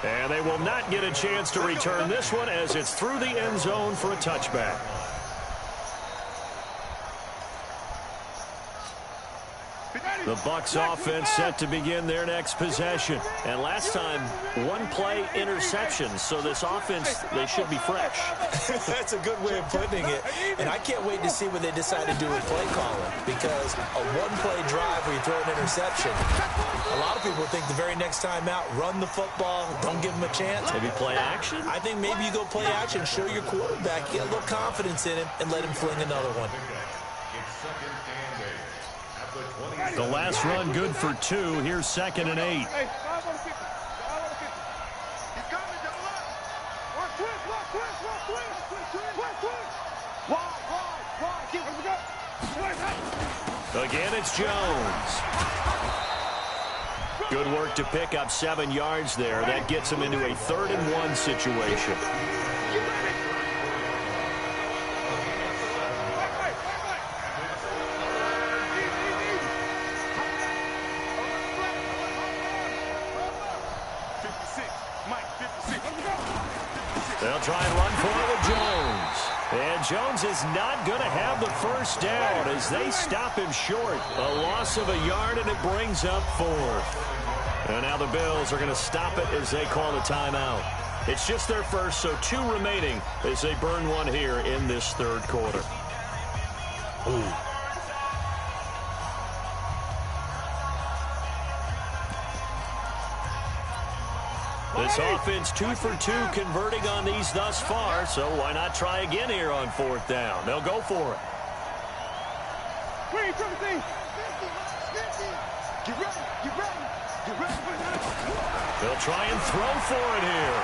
And they will not get a chance to return this one as it's through the end zone for a touchback. The Bucs offense set to begin their next possession. And last time, 1-play interception. So this offense, they should be fresh. That's a good way of putting it. And I can't wait to see what they decide to do with play calling. Because a 1-play drive where you throw an interception, a lot of people think the very next time out, run the football, don't give them a chance. Maybe play action? I think maybe you go play action, show your quarterback, get a little confidence in him, and let him fling another one. It's 2nd and 8. At the 20. The last run good for 2. Here's 2nd and 8. Hey, 5 on the 50. 5 on the 50. He's coming, double up. One twist. Wide. Get where we go. Again, it's Jones. Good work to pick up 7 yards there. That gets him into a 3rd and 1 situation. They'll try and run for it with Jones. And Jones is not going to have the first down as they stop him short. A loss of a yard, and it brings up 4th. And now the Bills are going to stop it as they call a timeout. It's just their first, so 2 remaining as they burn one here in this 3rd quarter. Ooh. This offense 2 for 2 converting on these thus far, so why not try again here on 4th down? They'll go for it. They'll try and throw for it here.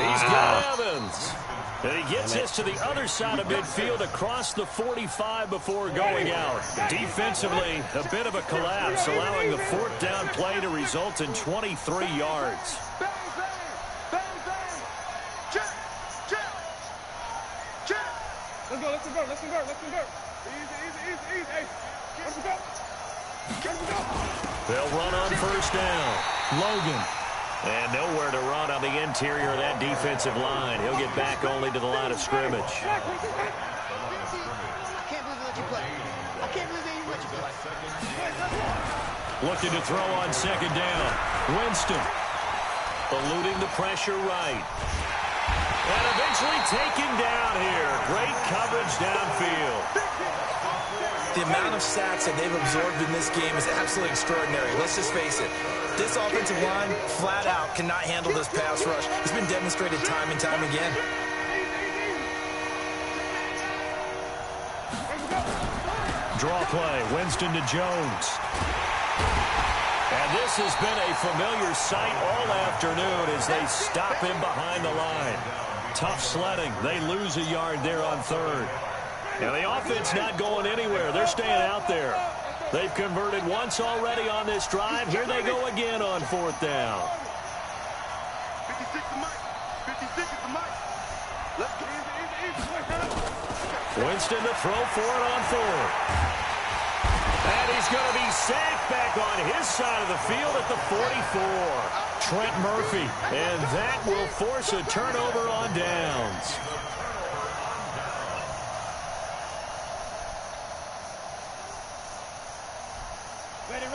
He's got Evans. And he gets this to the other side of midfield across the 45 before going out. Defensively, a bit of a collapse, allowing the 4th down play to result in 23 yards. Bang. Check. Let's go. Easy. Hey, let's go. They'll run on 1st down. Logan. And nowhere to run on the interior of that defensive line. He'll get back only to the line of scrimmage. I can't believe they let you play. Looking to throw on 2nd down. Winston. Eluding the pressure right. And eventually taken down here. Great coverage downfield. The amount of sacks that they've absorbed in this game is absolutely extraordinary. Let's just face it. This offensive line, flat out, cannot handle this pass rush. It's been demonstrated time and time again. Draw play. Winston to Jones. And this has been a familiar sight all afternoon as they stop him behind the line. Tough sledding. They lose a yard there on 3rd. And the offense not going anywhere. They're staying out there. They've converted once already on this drive. Here they go again on 4th down. 56 to Mike. Let's get easy. Winston to throw for it on 4th. And he's going to be sacked back on his side of the field at the 44. Trent Murphy. And that will force a turnover on downs. Ready.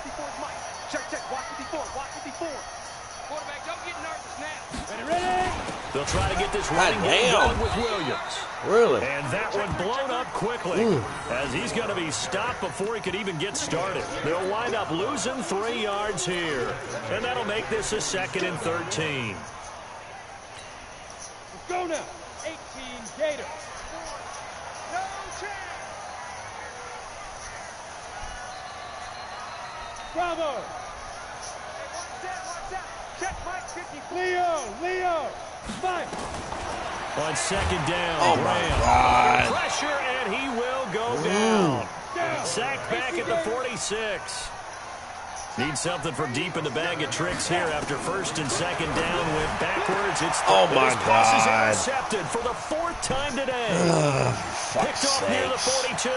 54 is Mike. Check. Watch 54. Quarterback, don't get nervous now. Ready. They'll try to get this running game going with Williams. Really? And that one blown up quickly as he's going to be stopped before he could even get started. They'll wind up losing 3 yards here. And that'll make this a 2nd and 13. Let's go now. 18 Gators. No chance. Bravo. Hey, watch that. Check Mike 50. Leo. Mike. On 2nd down, Oh, my God. Pressure, and he will go down. Sacked back at the 46. Need something from deep in the bag of tricks here after 1st and 2nd down. Went backwards. It's Oh, my this pass is God. intercepted for the 4th time today. Picked off near the 42.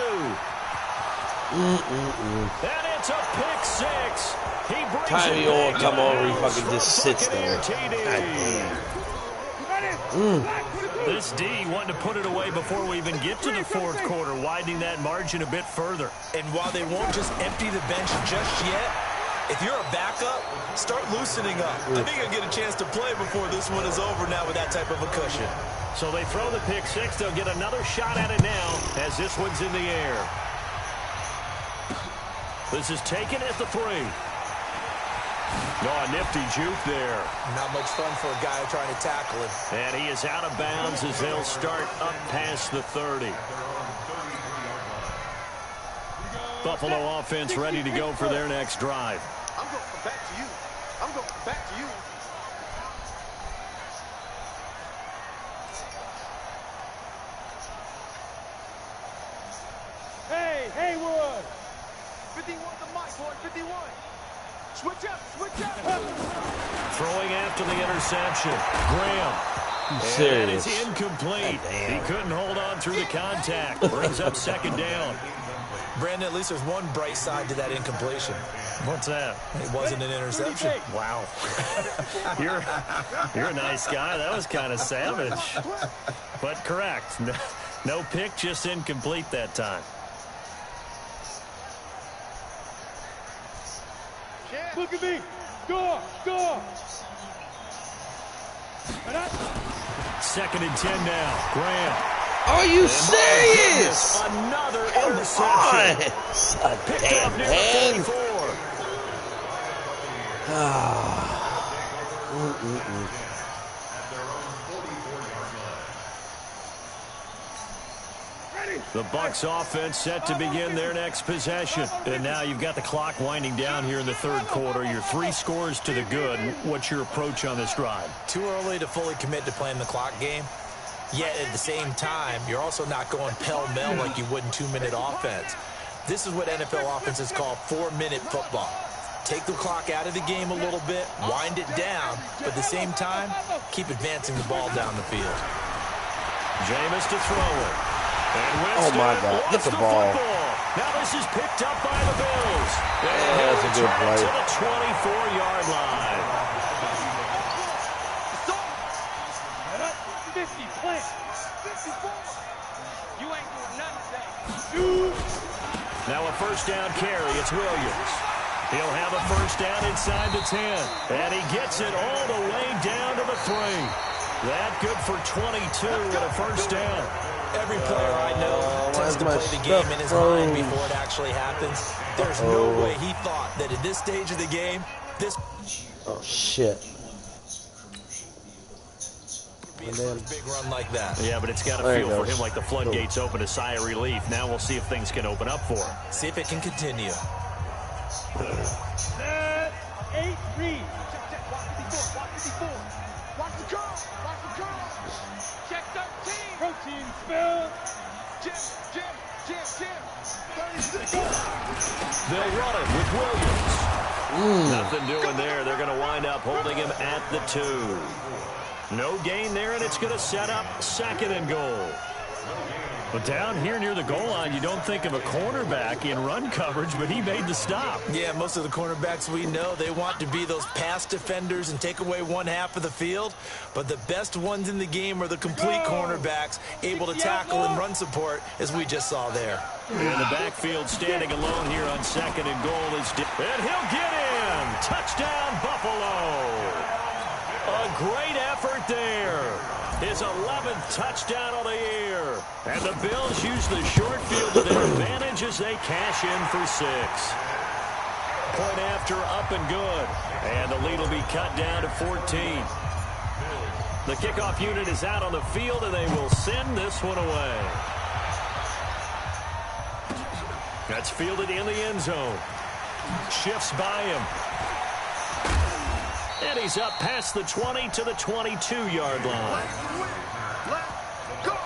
And it's a pick 6. He brings Time it you all back come to over, he bounds fucking just for sits Buccaneer there. TD. God damn. This D wanting to put it away before we even get to the 4th quarter, widening that margin a bit further. And while they won't just empty the bench just yet, if you're a backup, start loosening up. I think you'll get a chance to play before this one is over now with that type of a cushion. So they throw the pick 6. They'll get another shot at it now as this one's in the air. This is taken at the 3. Oh, a nifty juke there. Not much fun for a guy trying to tackle him. And he is out of bounds as they'll start up past the 30. Buffalo offense ready to go for their next drive. I'm going back to you. I'm going back to you. Hey, Haywood. 51 the mic, boy. 51. Switch up, switch up. Throwing after the interception. Graham. And it's incomplete. He couldn't hold on through the contact. Brings up second down. Brandon, at least there's one bright side to that incompletion. What's that? It wasn't an interception. Wow. You're a nice guy. That was kind of savage. But correct. No pick, just incomplete that time. Look at me. Score, score. Second and 10 now. Graham. Are you serious? Another interception. Picked up near the 44. The Bucs offense set to begin their next possession. And now you've got the clock winding down here in the third quarter. You're 3 scores to the good. What's your approach on this drive? Too early to fully commit to playing the clock game. Yet at the same time, you're also not going pell-mell like you would in 2-minute offense. This is what NFL offenses call 4-minute football. Take the clock out of the game a little bit, wind it down, but at the same time, keep advancing the ball down the field. Jameis to throw it. And Winston, oh my God, get the ball. Now this is picked up by the Bills. Yeah, that's a good play. To the 24-yard line. 50, plant. 54. You ain't doing nothing today. Now a first down carry. It's Williams. He'll have a first down inside the 10. And he gets it all the way down to the 3. That good for 22 and a first down. Every player I know tends to play the game in his mind before it actually happens. There's no way he thought that at this stage of the game, this... Oh, shit. Be his first big run like that. Yeah, but it's got to feel for him like the floodgates open, a sigh of relief. Now we'll see if things can open up for him. See if it can continue. 8, read. Check, watch 54, watch 54. Watch the curl, watch the curl. Check 13. Protein spill. Jim. 36. They'll run it with Williams. Nothing doing there. They're going to wind up holding him at the 2. No gain there, and it's going to set up second and goal. But down here near the goal line, you don't think of a cornerback in run coverage, but he made the stop. Yeah, most of the cornerbacks we know, they want to be those pass defenders and take away one half of the field. But the best ones in the game are the complete cornerbacks, able to tackle and run support, as we just saw there. In the backfield, standing alone here on second and goal is... And he'll get in! Touchdown, Buffalo! A great effort there. His 11th touchdown of the year. And the Bills use the short field to their advantage as they cash in for 6. Point after, up and good. And the lead will be cut down to 14. The kickoff unit is out on the field, and they will send this one away. That's fielded in the end zone. Shifts by him. And he's up past the 20 to the 22-yard line. Let's go.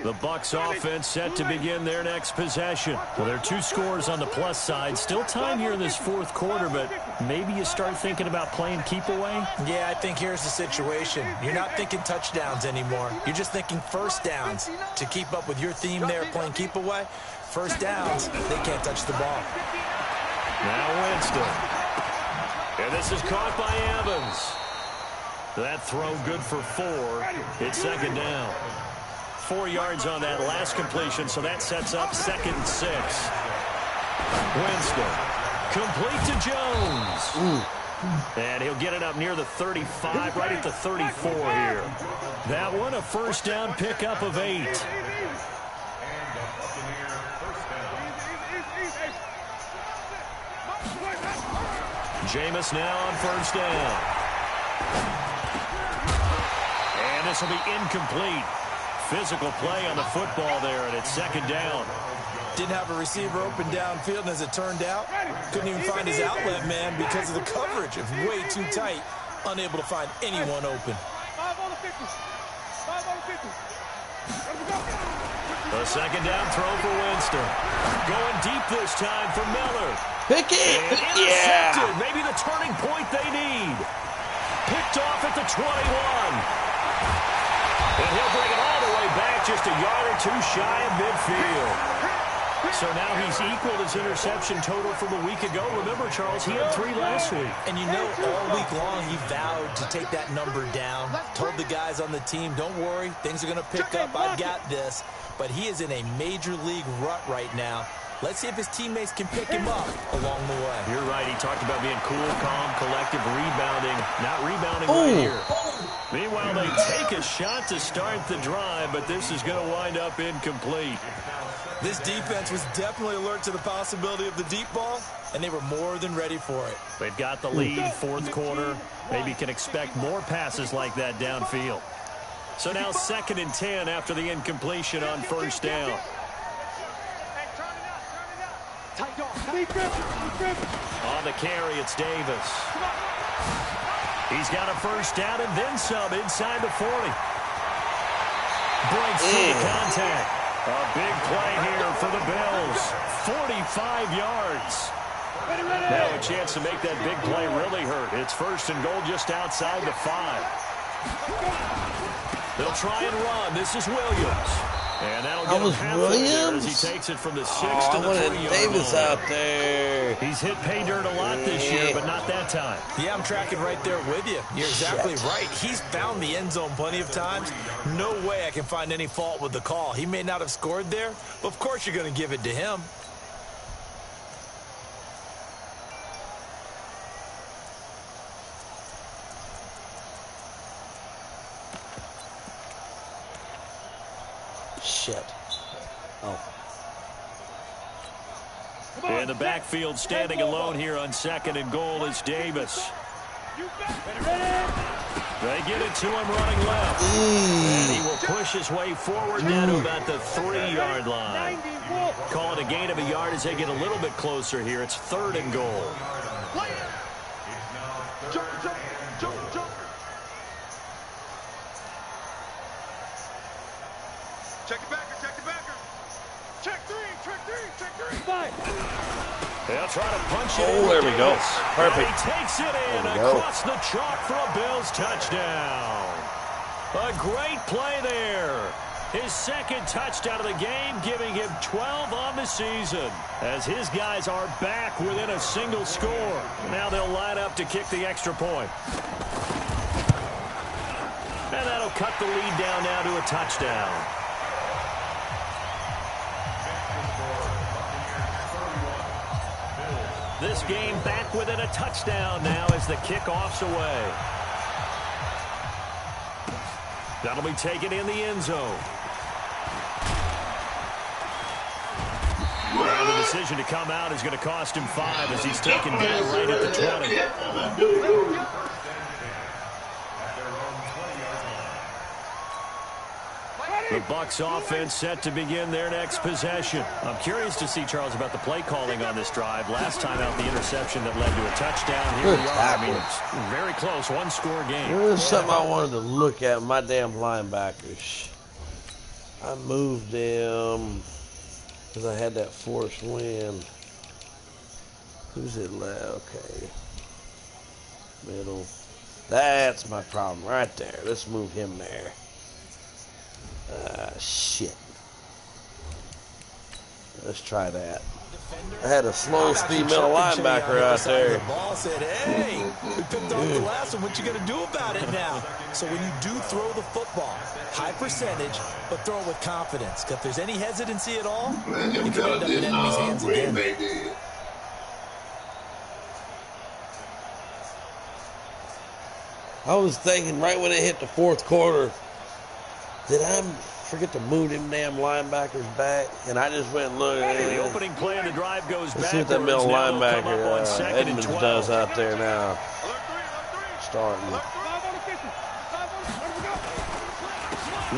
The Bucs offense set to begin their next possession. Well, there are 2 scores on the plus side. Still time here in this fourth quarter, but maybe you start thinking about playing keep away? Yeah, I think here's the situation. You're not thinking touchdowns anymore. You're just thinking first downs. To keep up with your theme there, playing keep away, first downs, they can't touch the ball. Now Winston. And this is caught by Evans. That throw good for 4. It's second down. 4 yards on that last completion, so that sets up second and 6. Winston. Complete to Jones. And he'll get it up near the 35, right at the 34 here. That one, a first down pickup of 8. Jameis now on first down. And this will be incomplete. Physical play on the football there, and it's second down. Didn't have a receiver open downfield, and as it turned out, couldn't even find his outlet man because of the coverage. It was way too tight, unable to find anyone open. 5 on the 50. 5 on the 50. The second down throw for Winston. Going deep this time for Miller. Pick it! And intercepted. Maybe the turning point they need. Picked off at the 21. And he'll bring it all the way back, just a yard or two shy of midfield. So now he's equaled his interception total from a week ago. Remember, Charles, he had 3 last week. And you know, all week long he vowed to take that number down. Told the guys on the team, don't worry, things are going to pick up. I've got this. But he is in a major league rut right now. Let's see if his teammates can pick him up along the way. You're right. He talked about being cool, calm, collective, rebounding. Not rebounding right here. Meanwhile, they take a shot to start the drive, but this is going to wind up incomplete. This defense was definitely alert to the possibility of the deep ball, and they were more than ready for it. They've got the lead, fourth quarter. Maybe can expect more passes like that downfield. So now 2nd and 10 after the incompletion on first down. On the carry, it's Davis. He's got a first down and then some inside the 40. Breaks through the contact. A big play here for the Bills. 45 yards. Now a chance to make that big play really hurt. It's 1st and goal just outside the 5. They'll try and run. This is Williams. And that'll get him halfway there as he takes it from the 6 to the 3-yard Davis line. out there. He's hit pay dirt a lot this year, but not that time. Yeah, I'm tracking right there with you. You're exactly right. He's found the end zone plenty of times. No way I can find any fault with the call. He may not have scored there, but of course you're going to give it to him. Shit. Oh. In the backfield, standing alone here on 2nd and goal is Davis. They get it to him running left. And he will push his way forward now to about the 3-yard line. Call it a gain of a yard as they get a little bit closer here. It's 3rd and goal. Check the backer, check the backer. Check 3, check 3, check 3. 5. They'll try to punch it in. Oh, there we go. Perfect. He takes it in across the chalk for a Bills touchdown. A great play there. His 2nd touchdown of the game, giving him 12 on the season. As his guys are back within a single score. Now they'll line up to kick the extra point. And that'll cut the lead down now to a touchdown. This game back within a touchdown now as the kickoff's away. That'll be taken in the end zone. And the decision to come out is going to cost him 5 as he's taken down right at the 20. The Bucs offense set to begin their next possession. I'm curious to see, Charles, about the play calling on this drive. Last time out, the interception that led to a touchdown. Here we are. I mean, it's very close, one-score game. There's something I wanted to look at, my damn linebackers. I moved them because I had that forced wind. Who's it left? Okay. Middle. That's my problem right there. Let's move him there. Shit. Let's try that. I had a slow speed middle linebacker out there. The ball said, hey, we picked off the last one. What you going to do about it now? So when you do throw the football, high percentage, but throw it with confidence. Because if there's any hesitancy at all, it could end up in enemy's hands again. I was thinking right when it hit the fourth quarter, did I forget to move them damn linebackers back? And I just went and looked at it. The opening play of the drive goes back. Let's see what that middle linebacker Edmonds does out there now. Starting.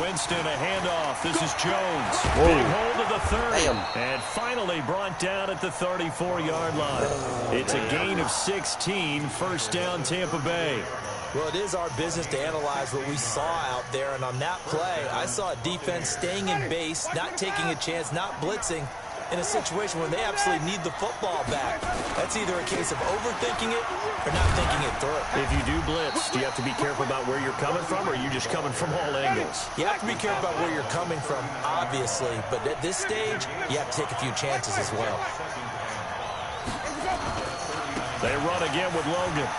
Winston, a handoff. This is Jones. Whoa. Big hold of the 30. Damn. And finally brought down at the 34-yard line. It's a gain of 16. First down, Tampa Bay. Well, it is our business to analyze what we saw out there. And on that play, I saw a defense staying in base, not taking a chance, not blitzing in a situation where they absolutely need the football back. That's either a case of overthinking it or not thinking it through. If you do blitz, do you have to be careful about where you're coming from, or are you just coming from all angles? You have to be careful about where you're coming from, obviously. But at this stage, you have to take a few chances as well. They run again with Logan.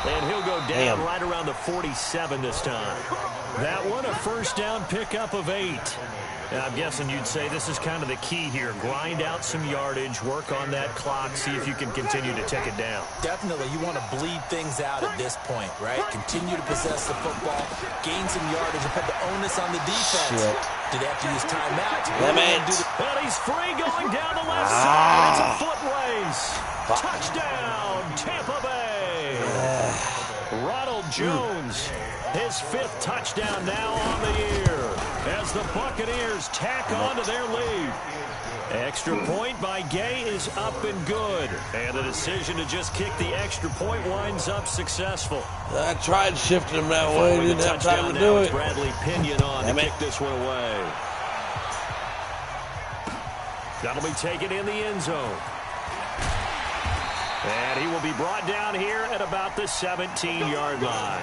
And he'll go down right around the 47 this time. That one, a first down pickup of 8. And I'm guessing you'd say this is kind of the key here. Grind out some yardage, work on that clock, see if you can continue to take it down. Definitely. You want to bleed things out at this point, right? Continue to possess the football, gain some yardage, and put the onus on the defense. Shit. Do they have to use timeouts? And he's free going down the left side. It's a foot race. Touchdown, Tampa Bay. Ronald Jones, his 5th touchdown now on the year as the Buccaneers tack on to their lead. Extra point by Gay is up and good. And the decision to just kick the extra point winds up successful. I tried shifting him that way. Didn't have time to do it. Bradley Pinion on to kick this one away. That'll be taken in the end zone. And he will be brought down here at about the 17-yard line.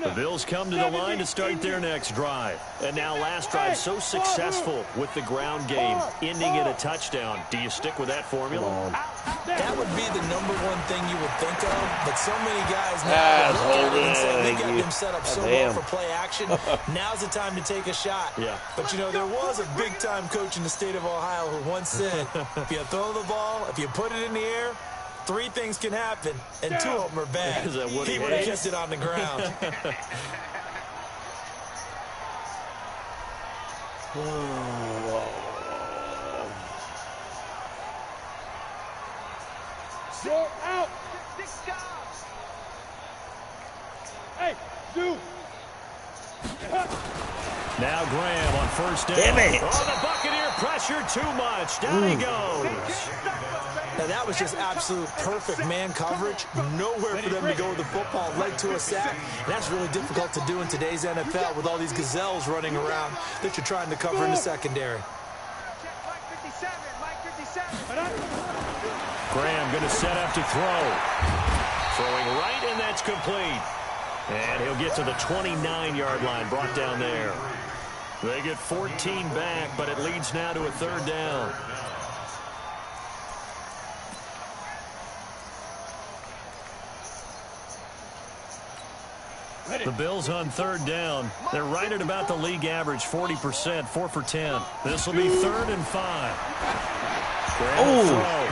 The Bills come to the line to start their next drive. And now last drive so successful with the ground game, ending in a touchdown. Do you stick with that formula? That would be the number one thing you would think of, but so many guys now they got them set up so well for play action. Now's the time to take a shot. Yeah. But, you know, there was a big-time coach in the state of Ohio who once said, if you throw the ball, if you put it in the air, 3 things can happen, and 2 of them are bad. He would have kept it on the ground. You're out. Hey, do. Now Graham on first down. Damn it. Oh, the Buccaneer pressure too much. Down he goes. Now, that was just absolute perfect man coverage. Nowhere for them to go with the football. Led to a sack. And that's really difficult to do in today's NFL with all these gazelles running around that you're trying to cover in the secondary. Graham going to set up to throw. Throwing right, and that's complete. And he'll get to the 29-yard line, brought down there. They get 14 back, but it leads now to a 3rd down. The Bills on 3rd down. They're right at about the league average, 40%, 4 for 10. This will be 3rd and 5. Graham throw.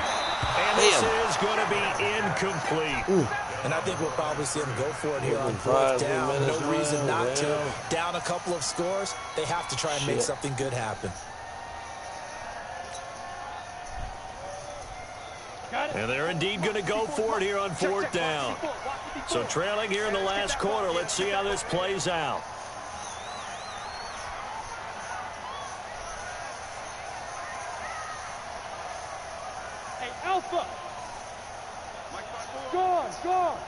And this is going to be incomplete. And I think we'll probably see them go for it here on 4th down. No reason not to. Down a couple of scores, they have to try and make something good happen. And they're indeed going to go for it here on 4th down. So trailing here in the last quarter. Let's see how this plays out. Hey, Alpha. Gone.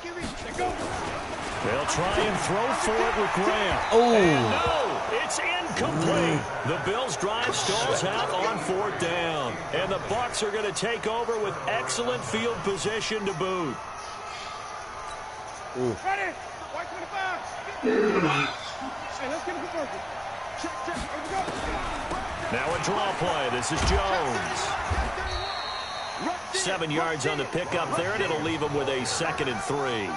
They'll try and throw for it with Graham. Oh. And no, it's incomplete. The Bills' drive stalls out on 4th down. And the Bucs are going to take over with excellent field position to boot. Ready? White 25. Hey, let's get it for Burger. Check. Here we go. Now a draw play. This is Jones. 7 yards on the pickup there, and it'll leave him with a 2nd and 3.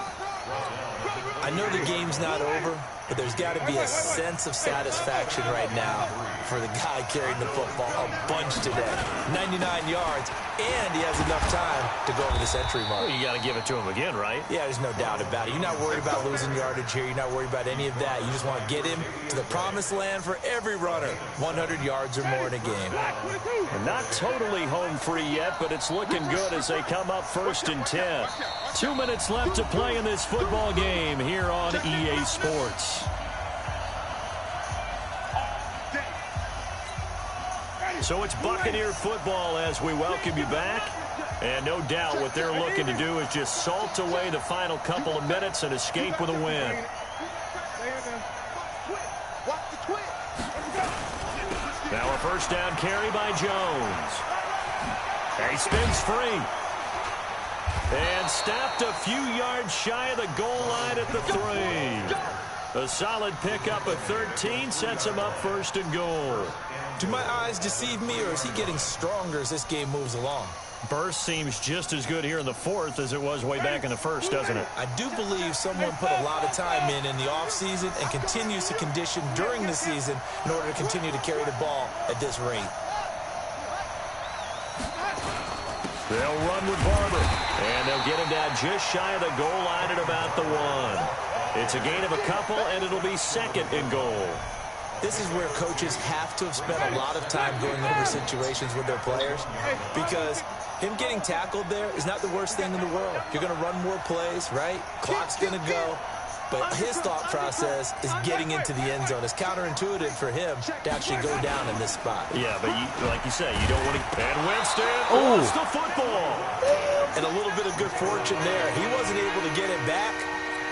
I know the game's not over, but there's got to be a sense of satisfaction right now for the guy carrying the football a bunch today. 99 yards, and he has enough time to go over the century mark. Well, you got to give it to him again, right? Yeah, there's no doubt about it. You're not worried about losing yardage here. You're not worried about any of that. You just want to get him to the promised land for every runner. 100 yards or more in a game. And not totally home free yet, but it's looking good as they come up 1st and 10. 2 minutes left to play in this football game here on EA Sports. So it's Buccaneer football as we welcome you back. And no doubt what they're looking to do is just salt away the final couple of minutes and escape with a win. Now a 1st down carry by Jones. He spins free. And stopped a few yards shy of the goal line at the 3. A solid pickup of 13 sets him up 1st and goal. Do my eyes deceive me, or is he getting stronger as this game moves along? Burst seems just as good here in the 4th as it was way back in the 1st, doesn't it? I do believe someone put a lot of time in the offseason and continues to condition during the season in order to continue to carry the ball at this rate. They'll run with Barber, and they'll get him down just shy of the goal line at about the 1. It's a gain of a couple, and it'll be 2nd and goal. This is where coaches have to have spent a lot of time going over situations with their players, because him getting tackled there is not the worst thing in the world. You're going to run more plays, right? Clock's going to go. But his thought process is getting into the end zone. It's counterintuitive for him to actually go down in this spot. Yeah, but like you say, you don't want to... And Winston lost the football. And a little bit of good fortune there. He wasn't able to get it back,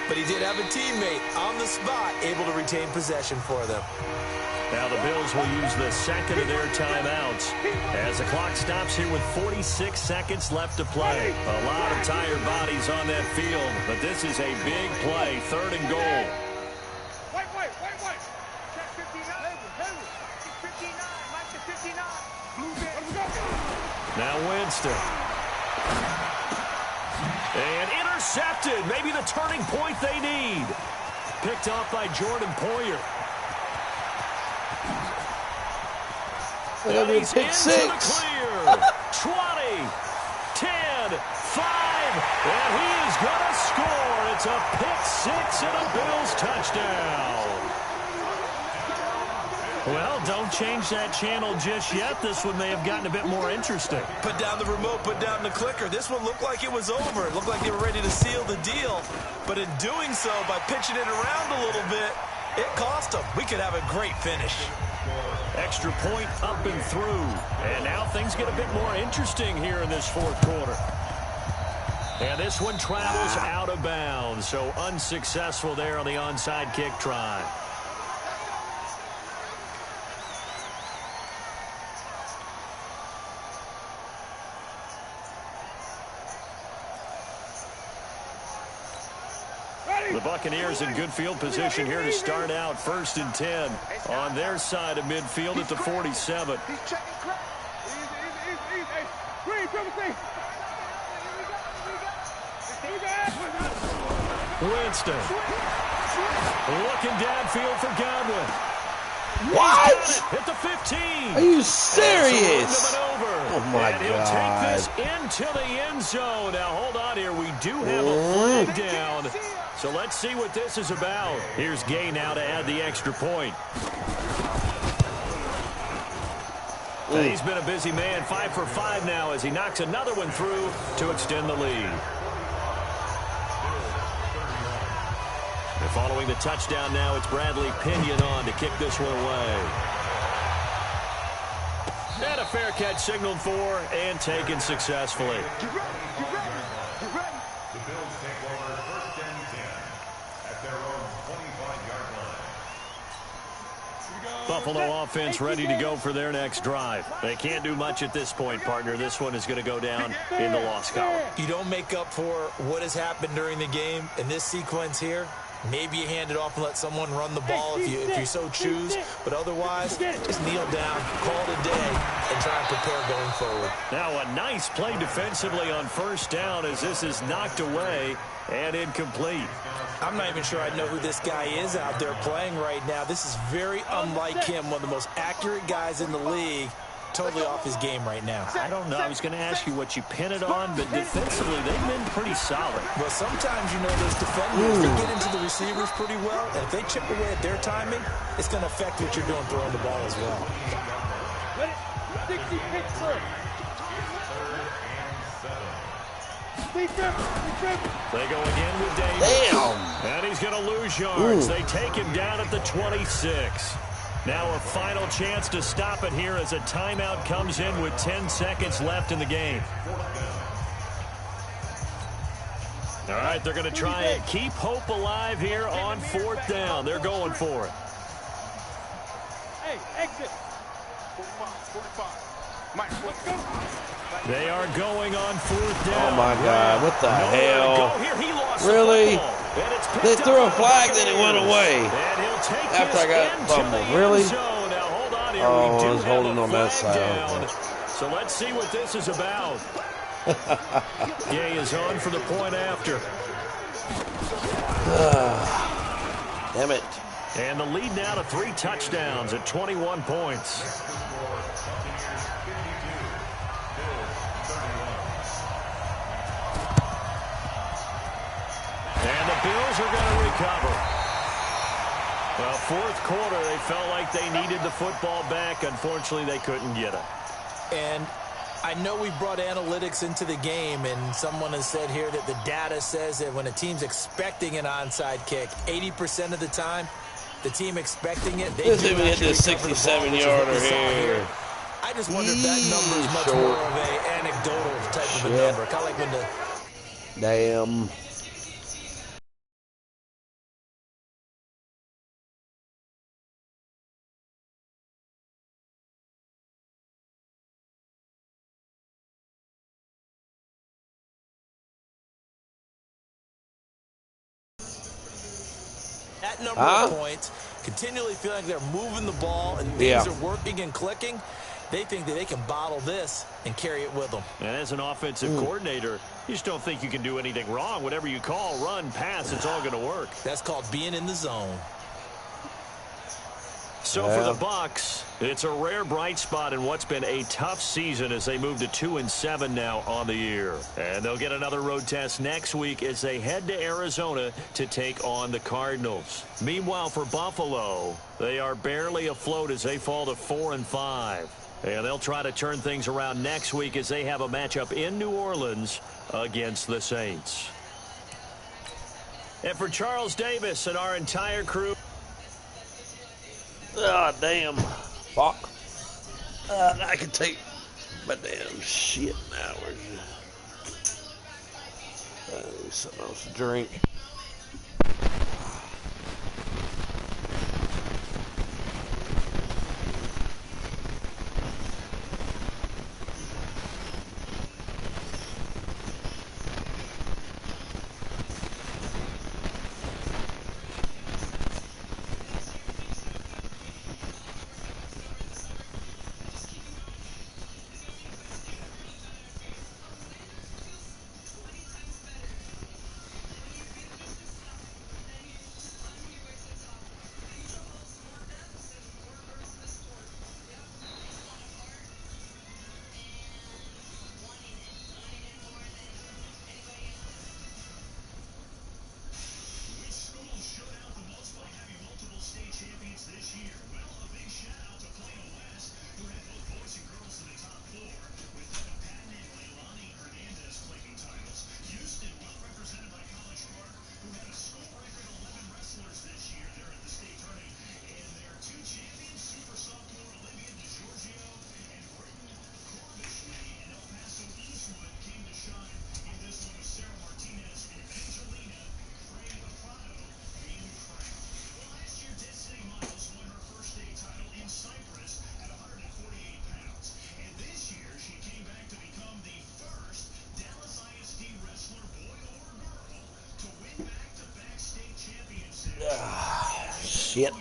but he did have a teammate on the spot able to retain possession for them. Now the Bills will use the 2nd of their timeouts as the clock stops here with 46 seconds left to play. A lot of tired bodies on that field, but this is a big play, 3rd and goal. Wait. Check 59. 59. Mike to 59. Blue bit. Let's go. Now Winston. And intercepted. Maybe the turning point they need. Picked off by Jordan Poyer. And he's into the clear. 20, 10, 5, and he is going to score. It's a pick-6 and a Bills touchdown. Well, don't change that channel just yet. This one may have gotten a bit more interesting. Put down the remote, put down the clicker. This one looked like it was over. It looked like they were ready to seal the deal. But in doing so, by pitching it around a little bit, it cost them. We could have a great finish. Extra point up and through. And now things get a bit more interesting here in this 4th quarter. And this one travels out of bounds. So unsuccessful there on the onside kick try. The Buccaneers in good field position here to start out 1st and 10 on their side of midfield at the 47. He's checking crack. Easy. Green, triple C. Winston. Looking downfield for Godwin. What? Hit the 15. Are you serious? Oh, my and he'll God. take this into the end zone. Now, hold on here. We do have a flag down. So let's see what this is about. Here's Gay now to add the extra point. And he's been a busy man, 5 for 5 now as he knocks another one through to extend the lead. And following the touchdown now, it's Bradley Pinion on to kick this one away. And a fair catch signaled for and taken successfully. The Bills take over 1st Buffalo offense ready to go for their next drive. They can't do much at this point, partner. This one is going to go down in the loss column. You don't make up for what has happened during the game in this sequence here. Maybe you hand it off and let someone run the ball if you so choose. But otherwise, just kneel down, call it a day, and try and prepare going forward. Now a nice play defensively on first down as this is knocked away and incomplete. I'm not even sure I know who this guy is out there playing right now. This is very unlike him, one of the most accurate guys in the league. Totally off his game right now. I don't know. I was going to ask you what you pin it on, but defensively, they've been pretty solid. Well, sometimes, you know, those defenders, they get into the receivers pretty well, and if they chip away at their timing, it's going to affect what you're doing throwing the ball as well. They go again with Davis. Damn. And he's going to lose yards. They take him down at the 26. Now a final chance to stop it here as a timeout comes in with 10 seconds left in the game. All right, they're going to try and keep hope alive here on fourth down. They're going for it. Hey, exit. 45. Mike, let's go. They are going on fourth down. Oh, my God. What the hell? Here. He lost really? They threw a flag, then it went away. After I got fumbled. Really? Now, hold on here. Oh, We do I was holding on that side. down. So let's see what this is about. Gay is on for the point after. Damn it. And the lead now to 3 touchdowns at 21 points. And the Bills are going to recover. Well, fourth quarter, they felt like they needed the football back. Unfortunately, they couldn't get it. And I know we brought analytics into the game, and someone has said here that the data says that when a team's expecting an onside kick, 80% of the time, the team expecting it, they let's see if we get this 67-yarder here. I just wonder if that number is much more of a anecdotal type of a number. Kind of like when the... Damn. That number of points, continually feeling like they're moving the ball and things are working and clicking, they think that they can bottle this and carry it with them. And as an offensive coordinator, you just don't think you can do anything wrong. Whatever you call, run, pass, it's all going to work. That's called being in the zone. So for the Bucs, it's a rare bright spot in what's been a tough season as they move to 2-7 now on the year. And they'll get another road test next week as they head to Arizona to take on the Cardinals. Meanwhile, for Buffalo, they are barely afloat as they fall to 4-5. And they'll try to turn things around next week as they have a matchup in New Orleans against the Saints. And for Charles Davis and our entire crew, Oh, damn. Fuck. I can take my damn shit now. Something else to drink. Shit.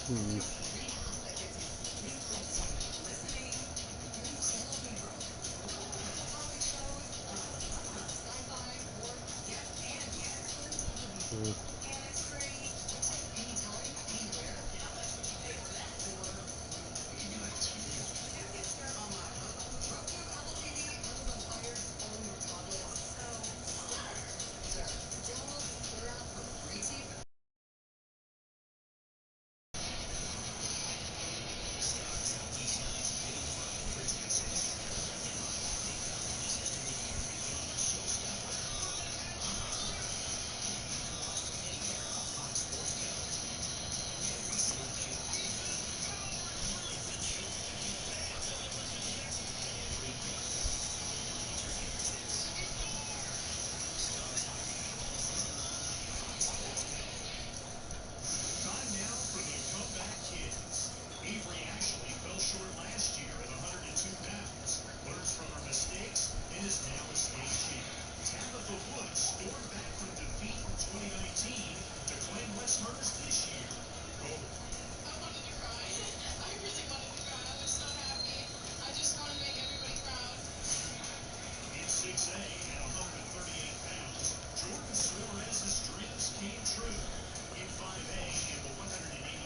Damn.